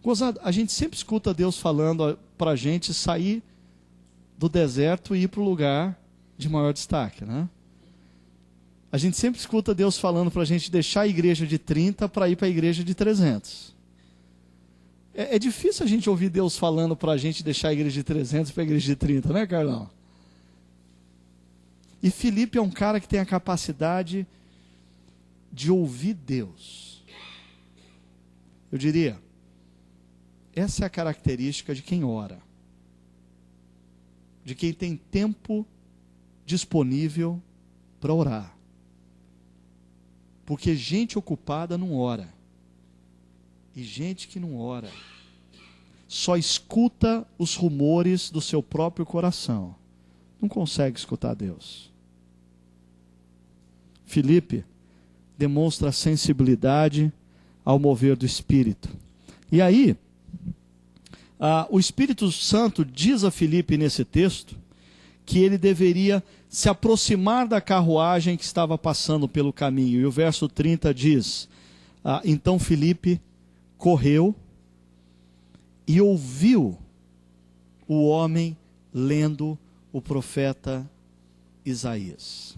Gozado, a gente sempre escuta Deus falando para a gente sair do deserto e ir para o lugar de maior destaque, né? A gente sempre escuta Deus falando para a gente deixar a igreja de 30 para ir para a igreja de 300. É difícil a gente ouvir Deus falando para a gente deixar a igreja de 300 para a igreja de 30, né, Carlão? E Filipe é um cara que tem a capacidade de ouvir Deus. Eu diria, essa é a característica de quem ora, de quem tem tempo disponível para orar. Porque gente ocupada não ora. E gente que não ora só escuta os rumores do seu próprio coração. Não consegue escutar Deus. Filipe demonstra sensibilidade ao mover do Espírito. E aí, o Espírito Santo diz a Filipe nesse texto que ele deveria se aproximar da carruagem que estava passando pelo caminho. E o verso 30 diz: então Filipe correu e ouviu o homem lendo o profeta Isaías.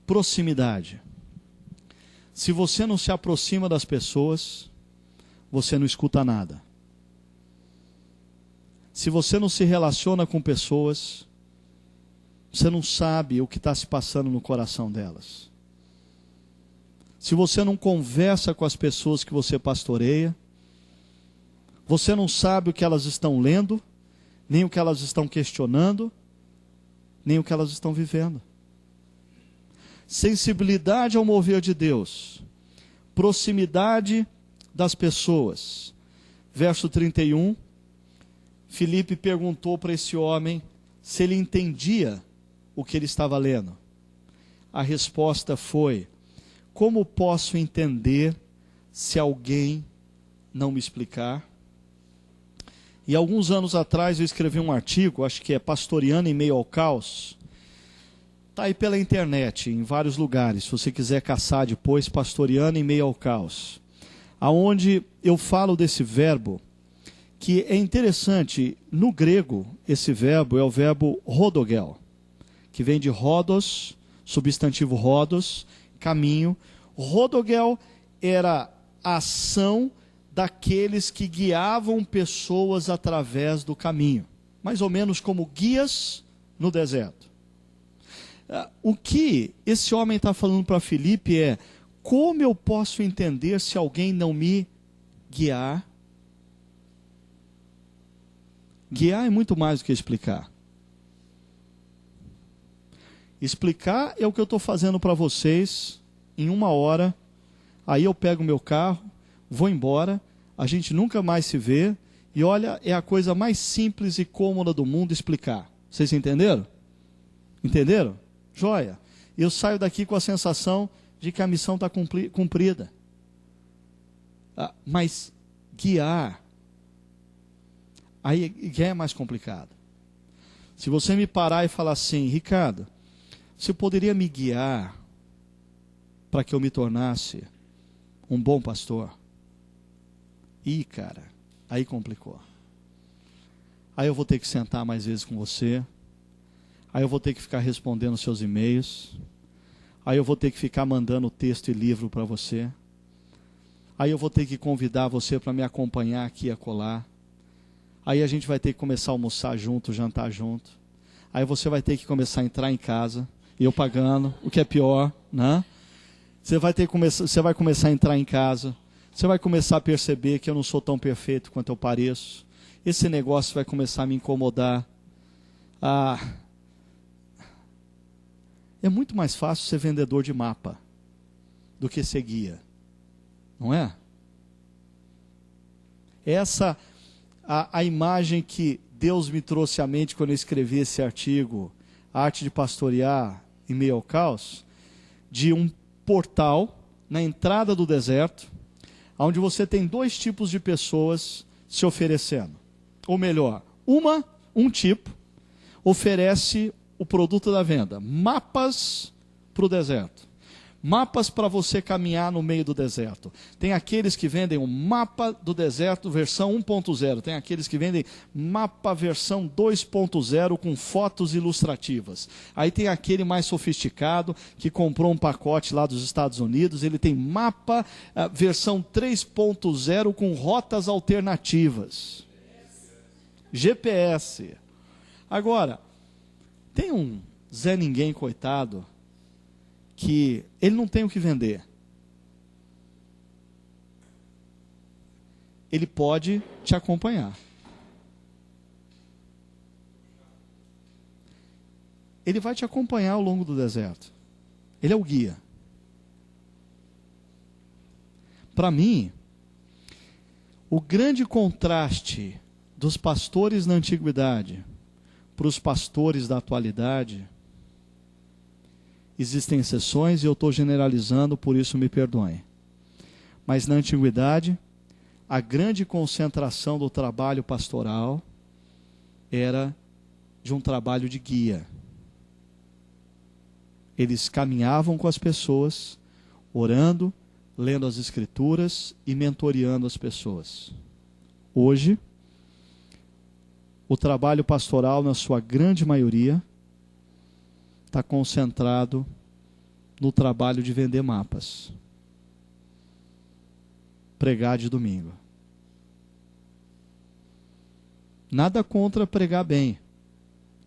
Proximidade. Se você não se aproxima das pessoas, você não escuta nada. Se você não se relaciona com pessoas, você não sabe o que está se passando no coração delas. Se você não conversa com as pessoas que você pastoreia, você não sabe o que elas estão lendo, nem o que elas estão questionando, nem o que elas estão vivendo. Sensibilidade ao mover de Deus, proximidade das pessoas. Verso 31, Filipe perguntou para esse homem se ele entendia o que ele estava lendo. A resposta foi: como posso entender se alguém não me explicar? E alguns anos atrás eu escrevi um artigo, acho que é Pastoreando em Meio ao Caos. Está aí pela internet, em vários lugares, se você quiser caçar depois, Pastoreando em Meio ao Caos. Aonde eu falo desse verbo, que é interessante, no grego, esse verbo é o verbo rodogel, que vem de rodos, substantivo rodos, caminho. Rodogel era a ação daqueles que guiavam pessoas através do caminho, mais ou menos como guias no deserto. O que esse homem está falando para Filipe é: como eu posso entender se alguém não me guiar? Guiar é muito mais do que explicar. Explicar é o que eu estou fazendo para vocês em 1 hora. Aí eu pego meu carro, vou embora, a gente nunca mais se vê. E olha, é a coisa mais simples e cômoda do mundo explicar. Vocês entenderam? Entenderam? Joia. Eu saio daqui com a sensação de que a missão está cumprida. Mas guiar, aí guiar é mais complicado. Se você me parar e falar assim: Ricardo, você poderia me guiar para que eu me tornasse um bom pastor? Ih, cara, aí complicou. Aí eu vou ter que sentar mais vezes com você. Aí eu vou ter que ficar respondendo seus e-mails. Aí eu vou ter que ficar mandando texto e livro para você. Aí eu vou ter que convidar você para me acompanhar aqui e acolá. Aí a gente vai ter que começar a almoçar junto, jantar junto. Aí você vai ter que começar a entrar em casa, eu pagando, o que é pior, né? Você vai começar a entrar em casa. Você vai começar a perceber que eu não sou tão perfeito quanto eu pareço. Esse negócio vai começar a me incomodar. É muito mais fácil ser vendedor de mapa do que ser guia. Não é? Essa a imagem que Deus me trouxe à mente quando eu escrevi esse artigo, A Arte de Pastorear em Meio ao Caos, de um portal na entrada do deserto, onde você tem dois tipos de pessoas se oferecendo. Ou melhor, um tipo oferece o produto da venda, mapas para o deserto. Mapas para você caminhar no meio do deserto. Tem aqueles que vendem um mapa do deserto versão 1.0. Tem aqueles que vendem mapa versão 2.0 com fotos ilustrativas. Aí tem aquele mais sofisticado que comprou um pacote lá dos Estados Unidos. Ele tem mapa versão 3.0 com rotas alternativas. GPS. Agora, tem um Zé Ninguém coitado que ele não tem o que vender. Ele pode te acompanhar. Ele vai te acompanhar ao longo do deserto. Ele é o guia. Para mim, o grande contraste dos pastores na antiguidade para os pastores da atualidade, existem exceções e eu estou generalizando, por isso me perdoem. Mas na antiguidade, a grande concentração do trabalho pastoral era de um trabalho de guia. Eles caminhavam com as pessoas, orando, lendo as Escrituras e mentoreando as pessoas. Hoje, o trabalho pastoral, na sua grande maioria, está concentrado no trabalho de vender mapas. Pregar de domingo. Nada contra pregar bem.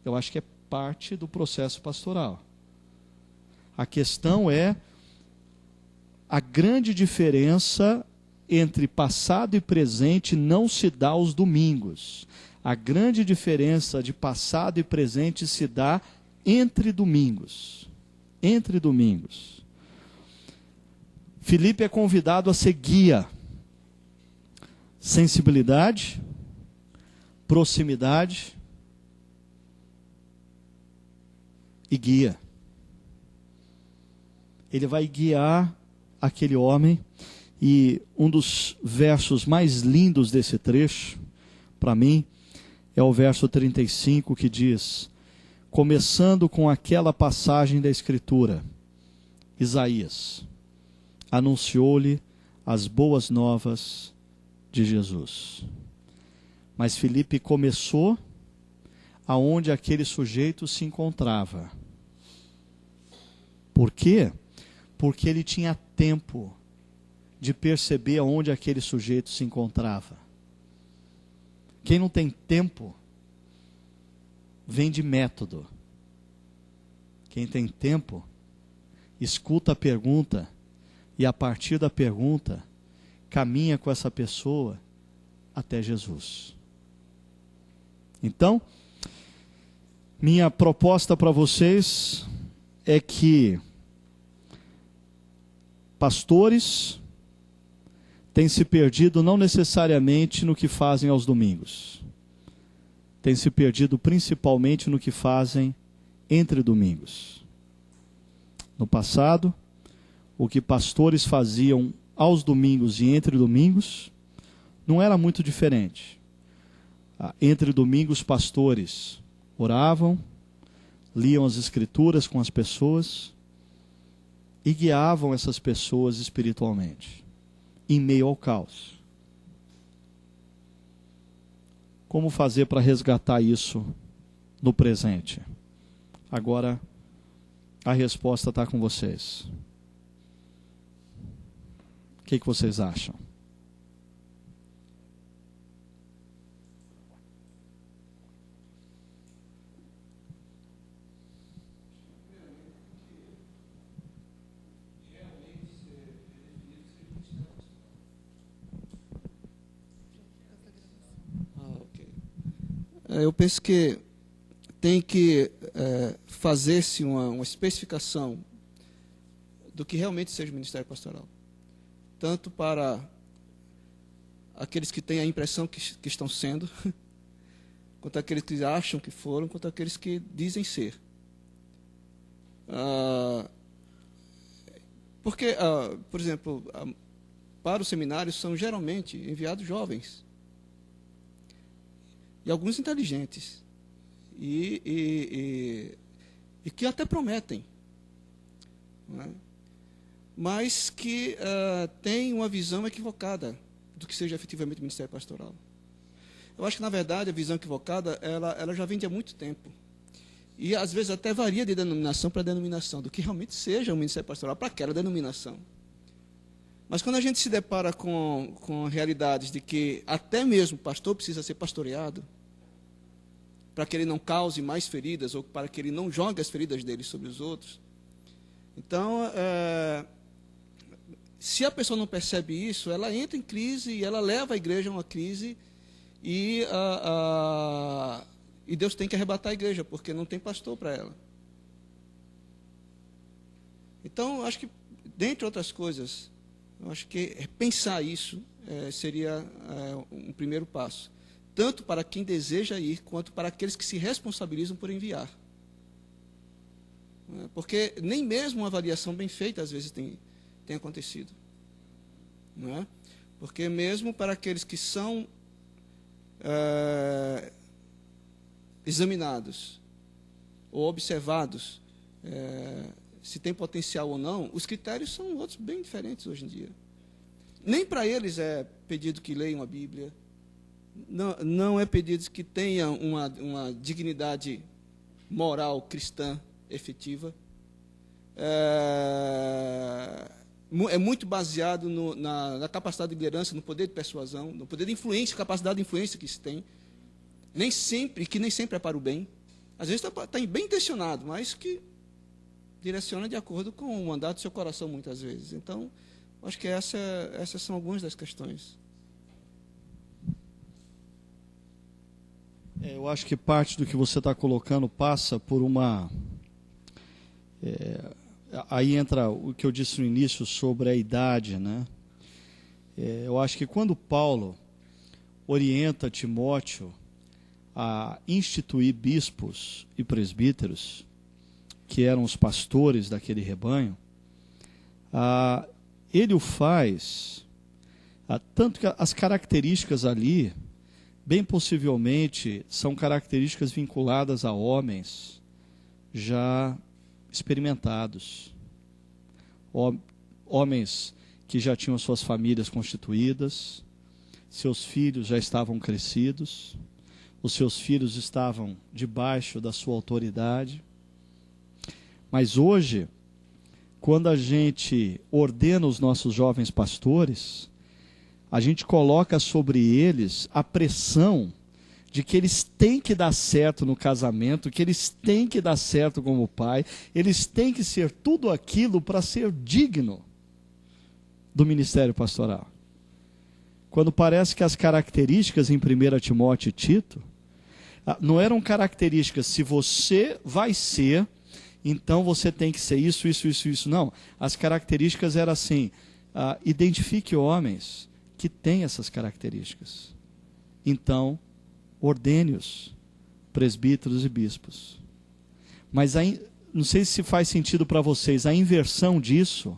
Eu acho que é parte do processo pastoral. A questão é a grande diferença entre passado e presente não se dá aos domingos. A grande diferença de passado e presente se dá entre domingos. Entre domingos. Filipe é convidado a ser guia. Sensibilidade, proximidade e guia. Ele vai guiar aquele homem, e um dos versos mais lindos desse trecho, para mim, é o verso 35, que diz, começando com aquela passagem da Escritura, Isaías anunciou-lhe as boas novas de Jesus. Mas Filipe começou aonde aquele sujeito se encontrava. Por quê? Porque ele tinha tempo de perceber aonde aquele sujeito se encontrava. Quem não tem tempo, vem de método. Quem tem tempo, escuta a pergunta e a partir da pergunta, caminha com essa pessoa até Jesus. Então, minha proposta para vocês é que pastores têm se perdido não necessariamente no que fazem aos domingos. Têm se perdido principalmente no que fazem entre domingos. No passado, o que pastores faziam aos domingos e entre domingos não era muito diferente. Entre domingos, pastores oravam, liam as Escrituras com as pessoas e guiavam essas pessoas espiritualmente, em meio ao caos. Como fazer para resgatar isso no presente? Agora, a resposta está com vocês. O que vocês acham? Eu penso que tem que fazer-se uma especificação do que realmente seja o ministério pastoral. Tanto para aqueles que têm a impressão que estão sendo, quanto aqueles que acham que foram, quanto aqueles que dizem ser. Porque, por exemplo, para os seminários são geralmente enviados jovens, e alguns inteligentes, e que até prometem, não é? Mas que têm uma visão equivocada do que seja efetivamente o ministério pastoral. Eu acho que, na verdade, a visão equivocada ela já vem de há muito tempo. E, às vezes, até varia de denominação para denominação, do que realmente seja o ministério pastoral para aquela denominação. Mas, quando a gente se depara com realidades de que até mesmo o pastor precisa ser pastoreado, para que ele não cause mais feridas, ou para que ele não jogue as feridas dele sobre os outros. Então, se a pessoa não percebe isso, ela entra em crise e ela leva a igreja a uma crise, e Deus tem que arrebatar a igreja, porque não tem pastor para ela. Então, acho que, dentre outras coisas, eu acho que pensar isso seria um primeiro passo, tanto para quem deseja ir, quanto para aqueles que se responsabilizam por enviar. Porque nem mesmo uma avaliação bem feita, às vezes, tem acontecido. Não é? Porque mesmo para aqueles que são examinados ou observados, se tem potencial ou não, os critérios são outros bem diferentes hoje em dia. Nem para eles é pedido que leiam a Bíblia, não é pedido que tenham uma dignidade moral cristã efetiva. É muito baseado na capacidade de liderança, no poder de persuasão, no poder de influência, capacidade de influência que se tem. Nem sempre é para o bem. Às vezes está bem intencionado, mas que direciona de acordo com o mandato do seu coração, muitas vezes. Então, acho que essas são algumas das questões. Eu acho que parte do que você está colocando passa por uma... aí entra o que eu disse no início sobre a idade, né? Eu acho que quando Paulo orienta Timóteo a instituir bispos e presbíteros, que eram os pastores daquele rebanho, ele o faz, tanto que as características ali, bem possivelmente, são características vinculadas a homens já experimentados, homens que já tinham suas famílias constituídas, seus filhos já estavam crescidos, os seus filhos estavam debaixo da sua autoridade. Mas hoje, quando a gente ordena os nossos jovens pastores, a gente coloca sobre eles a pressão de que eles têm que dar certo no casamento, que eles têm que dar certo como pai, eles têm que ser tudo aquilo para ser digno do ministério pastoral. Quando parece que as características em 1 Timóteo e Tito, não eram características, se você vai ser, então você tem que ser isso. Não, as características eram assim, identifique homens que têm essas características. Então, ordene-os, presbíteros e bispos. Mas não sei se faz sentido para vocês, a inversão disso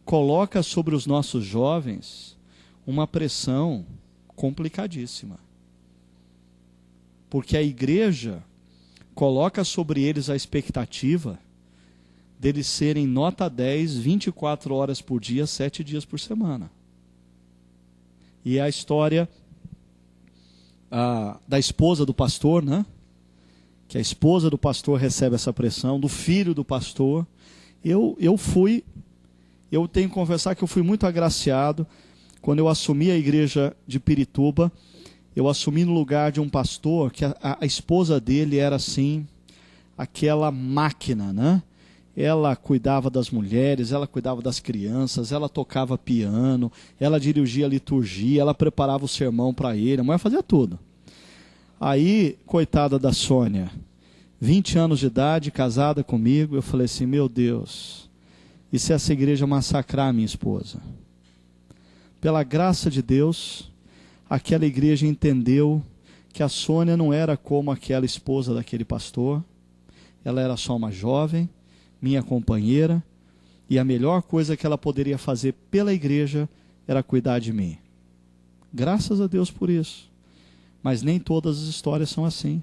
coloca sobre os nossos jovens uma pressão complicadíssima. Porque a igreja coloca sobre eles a expectativa deles serem nota 10, 24 horas por dia, 7 dias por semana. E a história da esposa do pastor, né? Que a esposa do pastor recebe essa pressão, do filho do pastor. Eu tenho que confessar que eu fui muito agraciado quando eu assumi a igreja de Pirituba. Eu assumi no lugar de um pastor que a esposa dele era assim, aquela máquina, né? Ela cuidava das mulheres, ela cuidava das crianças, ela tocava piano, ela dirigia a liturgia, ela preparava o sermão para ele, a mulher fazia tudo. Aí, coitada da Sônia, 20 anos de idade, casada comigo, eu falei assim, meu Deus, e se essa igreja massacrar a minha esposa? Pela graça de Deus, aquela igreja entendeu que a Sônia não era como aquela esposa daquele pastor. Ela era só uma jovem, minha companheira, e a melhor coisa que ela poderia fazer pela igreja era cuidar de mim. Graças a Deus por isso. Mas nem todas as histórias são assim.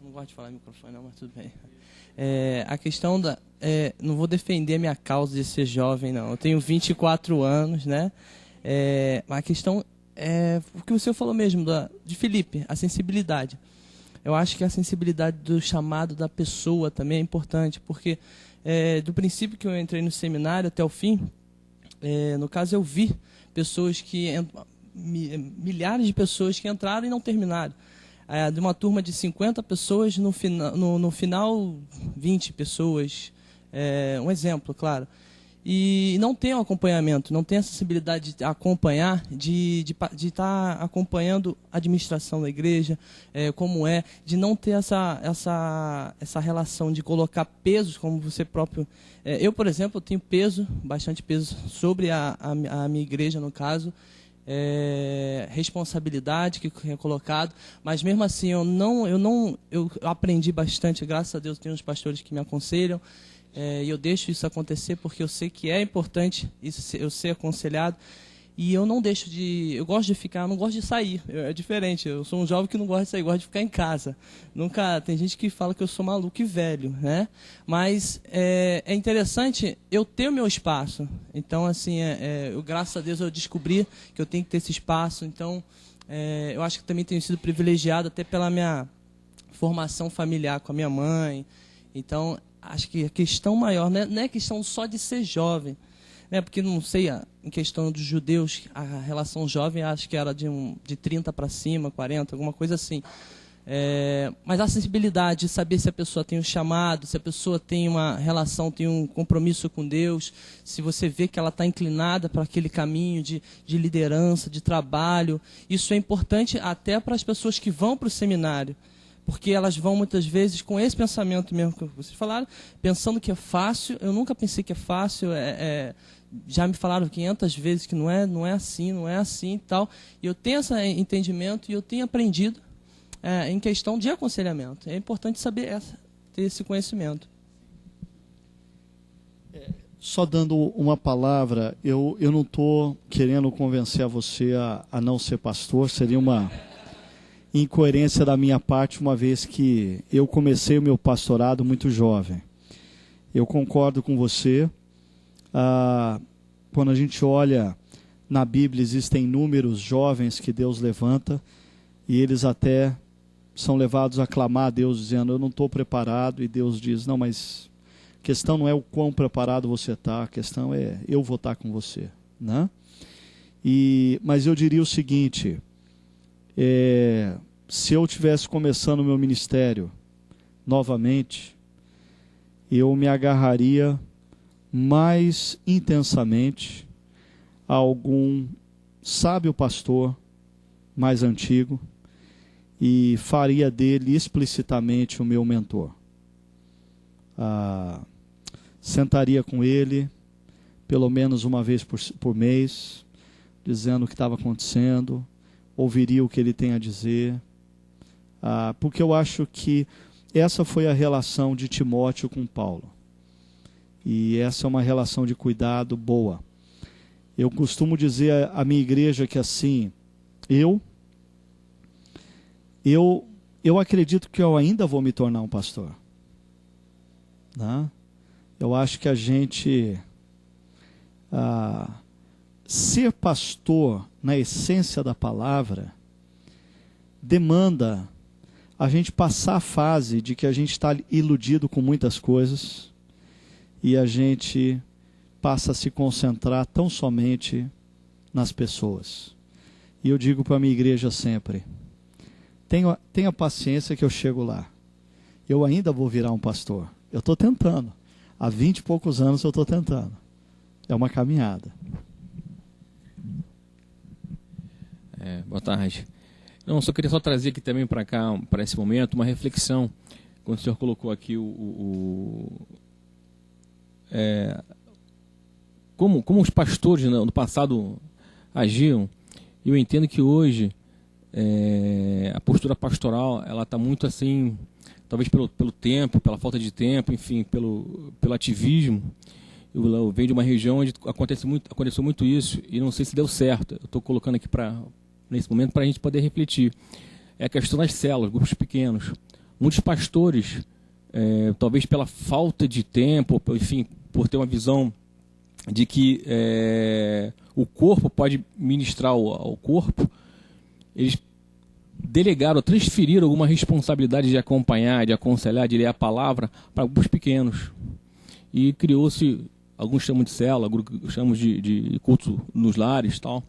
Não gosto de falar no microfone, não, mas tudo bem. A questão da... não vou defender a minha causa de ser jovem, não. Eu tenho 24 anos, né? Mas a questão é o que o senhor falou mesmo, de Felipe, a sensibilidade. Eu acho que a sensibilidade do chamado da pessoa também é importante, porque do princípio que eu entrei no seminário até o fim, no caso eu vi pessoas milhares de pessoas que entraram e não terminaram. De uma turma de 50 pessoas, no final 20 pessoas, um exemplo, claro. E não tem um acompanhamento, não tem a sensibilidade de acompanhar, de estar acompanhando a administração da igreja, como de não ter essa relação de colocar pesos, como você próprio... eu, por exemplo, tenho bastante peso sobre a minha igreja, no caso, responsabilidade que é colocado, mas mesmo assim eu aprendi bastante, graças a Deus tem uns pastores que me aconselham, e eu deixo isso acontecer porque eu sei que é importante isso, eu ser aconselhado, e eu não deixo eu gosto de ficar, eu não gosto de sair, é diferente, eu sou um jovem que não gosta de sair, gosto de ficar em casa. Tem gente que fala que eu sou maluco e velho, né? Mas é interessante eu ter o meu espaço. Então, assim, graças a Deus eu descobri que eu tenho que ter esse espaço. Então, eu acho que também tenho sido privilegiado até pela minha formação familiar com a minha mãe. Então, acho que a questão maior não é questão só de ser jovem, porque não sei, em questão dos judeus, a relação jovem acho que era de 30 para cima, 40, alguma coisa assim. Mas a sensibilidade de saber se a pessoa tem um chamado, se a pessoa tem uma relação, tem um compromisso com Deus, se você vê que ela está inclinada para aquele caminho de liderança, de trabalho, isso é importante até para as pessoas que vão para o seminário. Porque elas vão muitas vezes com esse pensamento mesmo que vocês falaram, pensando que é fácil. Eu nunca pensei que é fácil, já me falaram 500 vezes que não é assim e tal. E eu tenho esse entendimento e eu tenho aprendido em questão de aconselhamento. É importante saber ter esse conhecimento. Só dando uma palavra, eu não estou querendo convencer a você a não ser pastor, seria uma incoerência da minha parte, uma vez que eu comecei o meu pastorado muito jovem. Eu concordo com você. Quando a gente olha na Bíblia, existem inúmeros jovens que Deus levanta e eles até são levados a clamar a Deus dizendo, eu não estou preparado, e Deus diz, não, mas a questão não é o quão preparado você está, a questão é eu vou estar com você, né? Mas eu diria o seguinte, se eu estivesse começando o meu ministério novamente, eu me agarraria mais intensamente a algum sábio pastor mais antigo e faria dele explicitamente o meu mentor. Sentaria com ele pelo menos uma vez por mês, dizendo o que estava acontecendo, ouviria o que ele tem a dizer, porque eu acho que essa foi a relação de Timóteo com Paulo. E essa é uma relação de cuidado boa. Eu costumo dizer à minha igreja que assim, eu acredito que eu ainda vou me tornar um pastor. Né? Eu acho que a gente... ser pastor, na essência da palavra, demanda a gente passar a fase de que a gente está iludido com muitas coisas e a gente passa a se concentrar tão somente nas pessoas. E eu digo para a minha igreja sempre, tenha paciência que eu chego lá. Eu ainda vou virar um pastor. Eu estou tentando. Há 20 e poucos anos eu estou tentando. É uma caminhada. Boa tarde. Não, só queria trazer aqui também para cá, para esse momento, uma reflexão quando o senhor colocou aqui como os pastores no passado agiam, eu entendo que hoje a postura pastoral ela está muito assim, talvez pelo tempo, pela falta de tempo, enfim, pelo ativismo. Eu venho de uma região onde aconteceu muito isso e não sei se deu certo. Eu estou colocando aqui nesse momento para a gente poder refletir. É a questão das células, grupos pequenos. Muitos pastores, talvez pela falta de tempo, enfim, por ter uma visão de que o corpo pode ministrar ao corpo, eles delegaram, transferiram alguma responsabilidade de acompanhar, de aconselhar, de ler a palavra para grupos pequenos. E criou-se, alguns chamam de célula, alguns chamam de culto nos lares e tal.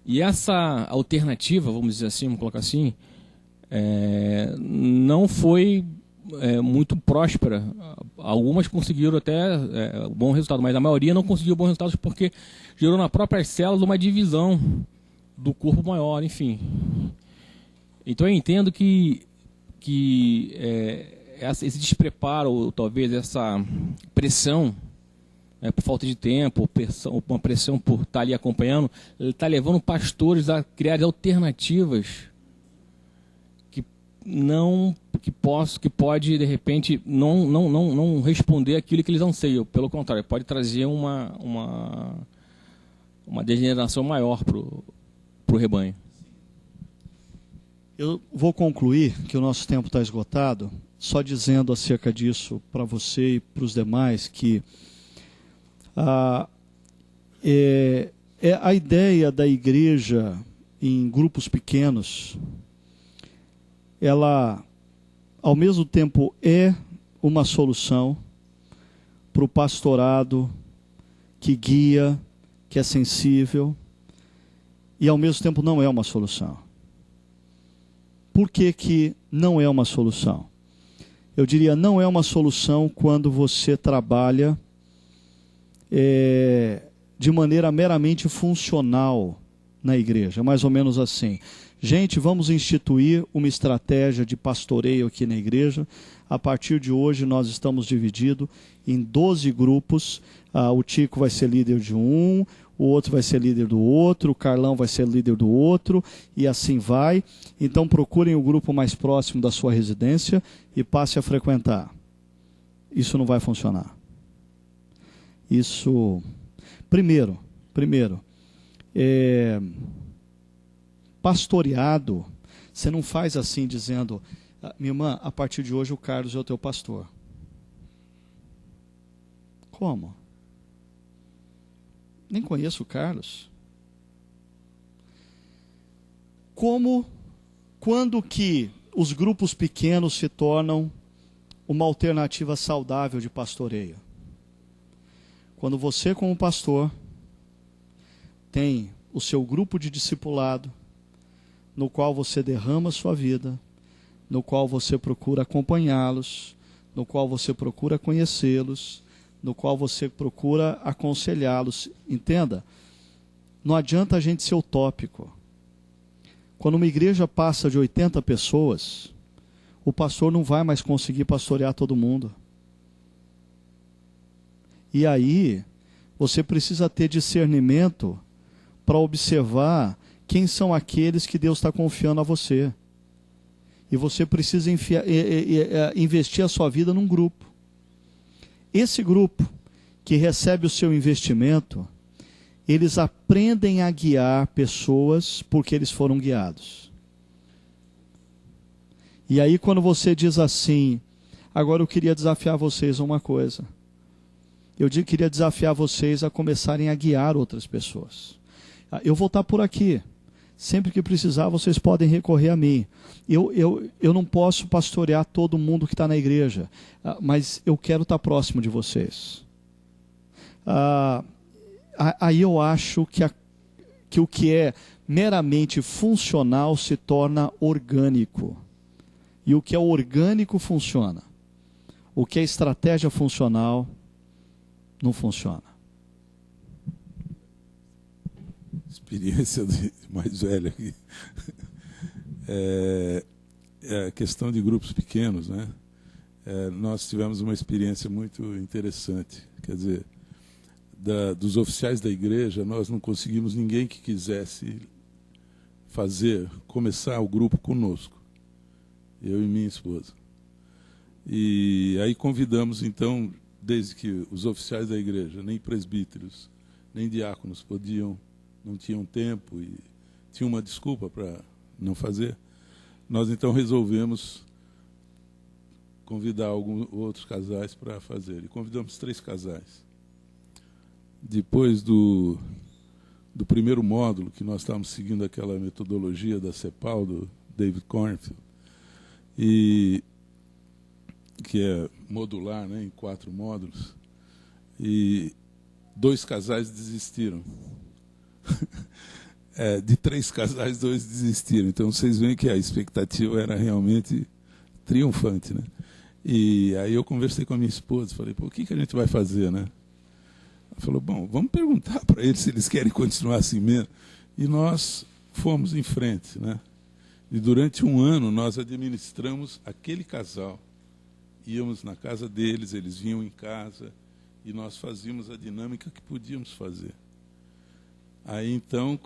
E essa alternativa, vamos dizer assim, vamos colocar assim, não foi muito próspera. Algumas conseguiram até bom resultado, mas a maioria não conseguiu bons resultados porque gerou nas próprias células uma divisão do corpo maior, enfim. Então eu entendo que esse despreparo, ou talvez essa pressão, por falta de tempo, uma pressão por estar ali acompanhando, ele está levando pastores a criar alternativas que pode de repente não responder aquilo que eles anseiam. Pelo contrário, pode trazer uma degeneração maior para o rebanho. Eu vou concluir, que o nosso tempo está esgotado, só dizendo acerca disso para você e para os demais, que a ideia da igreja em grupos pequenos, ela, ao mesmo tempo, é uma solução para o pastorado que guia, que é sensível, e ao mesmo tempo não é uma solução. Por que não é uma solução? Eu diria, não é uma solução quando você trabalha de maneira meramente funcional na igreja, mais ou menos assim. Gente, vamos instituir uma estratégia de pastoreio aqui na igreja. A partir de hoje nós estamos divididos em 12 grupos. O Tico vai ser líder de um, o outro vai ser líder do outro, o Carlão vai ser líder do outro, e assim vai. Então procurem o grupo mais próximo da sua residência e passe a frequentar. Isso não vai funcionar. Isso, primeiro, pastoreado, você não faz assim dizendo, minha irmã, a partir de hoje o Carlos é o teu pastor. Como? Nem conheço o Carlos. Quando que os grupos pequenos se tornam uma alternativa saudável de pastoreio? Quando você, como pastor, tem o seu grupo de discipulado, no qual você derrama sua vida, no qual você procura acompanhá-los, no qual você procura conhecê-los, no qual você procura aconselhá-los. Entenda? Não adianta a gente ser utópico. Quando uma igreja passa de 80 pessoas, o pastor não vai mais conseguir pastorear todo mundo. E aí, você precisa ter discernimento para observar quem são aqueles que Deus está confiando a você. E você precisa investir a sua vida num grupo. Esse grupo que recebe o seu investimento, eles aprendem a guiar pessoas porque eles foram guiados. E aí quando você diz assim, agora eu queria desafiar vocês a uma coisa. Eu queria desafiar vocês a começarem a guiar outras pessoas. Eu vou estar por aqui. Sempre que precisar, vocês podem recorrer a mim. Eu não posso pastorear todo mundo que está na igreja, mas eu quero estar próximo de vocês. Aí eu acho que o que é meramente funcional se torna orgânico. E o que é orgânico funciona. O que é estratégia funcional não funciona. Experiência de mais velho aqui. A questão de grupos pequenos, né? nós tivemos uma experiência muito interessante. Quer dizer, dos oficiais da igreja, nós não conseguimos ninguém que quisesse começar o grupo conosco, eu e minha esposa. E aí convidamos, então, desde que os oficiais da igreja, nem presbíteros, nem diáconos não tinham tempo e tinham uma desculpa para não fazer, nós então resolvemos convidar outros casais para fazer. E convidamos 3 casais. Depois do primeiro módulo, que nós estávamos seguindo aquela metodologia da CEPAL, do David Cornfield, que é modular, né, em 4 módulos, e 2 casais desistiram. De 3 casais, 2 desistiram. Então vocês veem que a expectativa era realmente triunfante, né? E aí eu conversei com a minha esposa, falei, o que a gente vai fazer, né? Ela falou, bom, vamos perguntar para eles se eles querem continuar assim mesmo. E nós fomos em frente, né? E durante um ano nós administramos aquele casal. Íamos na casa deles, eles vinham em casa, e nós fazíamos a dinâmica que podíamos fazer. Aí então,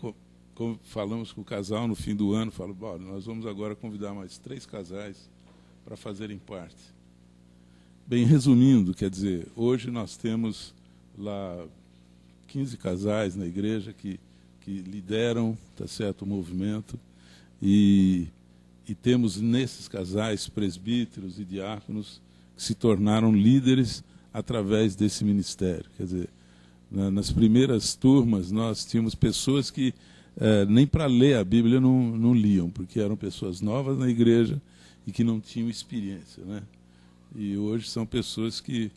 falamos com o casal no fim do ano, falamos, nós vamos agora convidar mais 3 casais para fazerem parte. Bem, resumindo, quer dizer, hoje nós temos lá 15 casais na igreja que lideram, tá certo, o movimento, e temos nesses casais presbíteros e diáconos que se tornaram líderes através desse ministério. Quer dizer, nas primeiras turmas nós tínhamos pessoas que nem para ler a Bíblia não liam, porque eram pessoas novas na igreja e que não tinham experiência, né? E hoje são pessoas que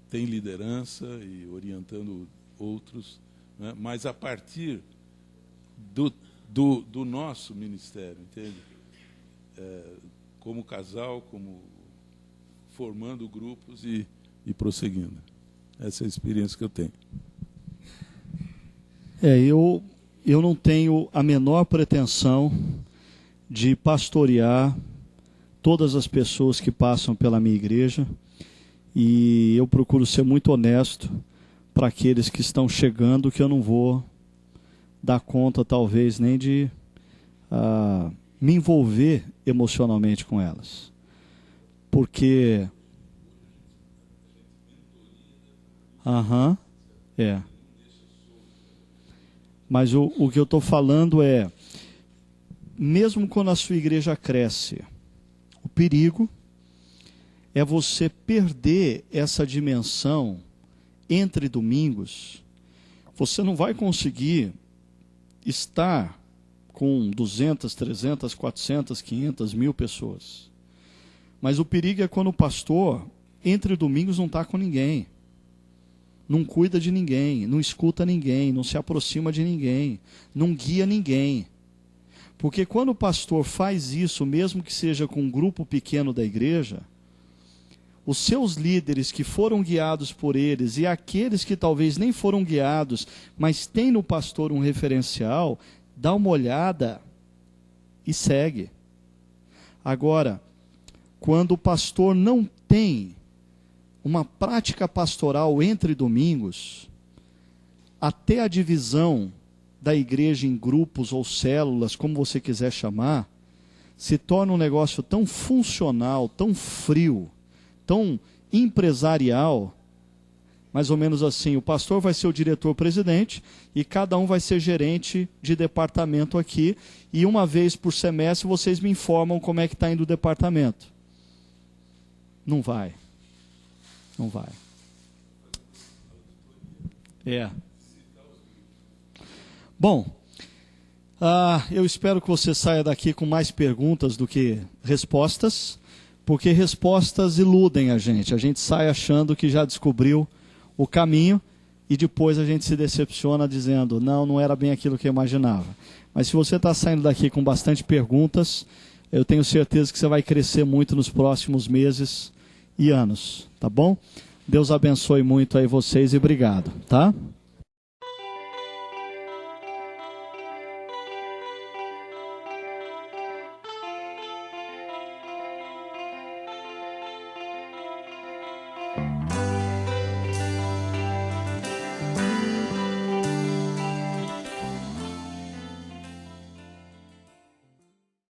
têm liderança e orientando outros, né? Mas a partir do nosso ministério, entende? Como casal, como formando grupos e prosseguindo. Essa é a experiência que eu tenho. Eu não tenho a menor pretensão de pastorear todas as pessoas que passam pela minha igreja, e eu procuro ser muito honesto para aqueles que estão chegando, que eu não vou dar conta, talvez, nem de me envolver emocionalmente com elas. Porque... Mas o que eu estou falando é, mesmo quando a sua igreja cresce, o perigo é você perder essa dimensão entre domingos. Você não vai conseguir estar com 200, 300, 400, 500, 1000 pessoas. Mas o perigo é quando o pastor, entre domingos, não está com ninguém. Não cuida de ninguém, não escuta ninguém, não se aproxima de ninguém, não guia ninguém. Porque quando o pastor faz isso, mesmo que seja com um grupo pequeno da igreja, os seus líderes que foram guiados por eles e aqueles que talvez nem foram guiados, mas têm no pastor um referencial, dá uma olhada e segue. Agora, quando o pastor não tem uma prática pastoral entre domingos, até a divisão da igreja em grupos ou células, como você quiser chamar, se torna um negócio tão funcional, tão frio, tão empresarial, mais ou menos assim, o pastor vai ser o diretor-presidente e cada um vai ser gerente de departamento aqui, e uma vez por semestre vocês me informam como é que está indo o departamento. Não vai. Não vai. Bom, eu espero que você saia daqui com mais perguntas do que respostas, porque respostas iludem a gente. A gente sai achando que já descobriu o caminho e depois a gente se decepciona dizendo, não era bem aquilo que eu imaginava. Mas se você está saindo daqui com bastante perguntas, eu tenho certeza que você vai crescer muito nos próximos meses e anos, tá bom? Deus abençoe muito aí vocês e obrigado, tá?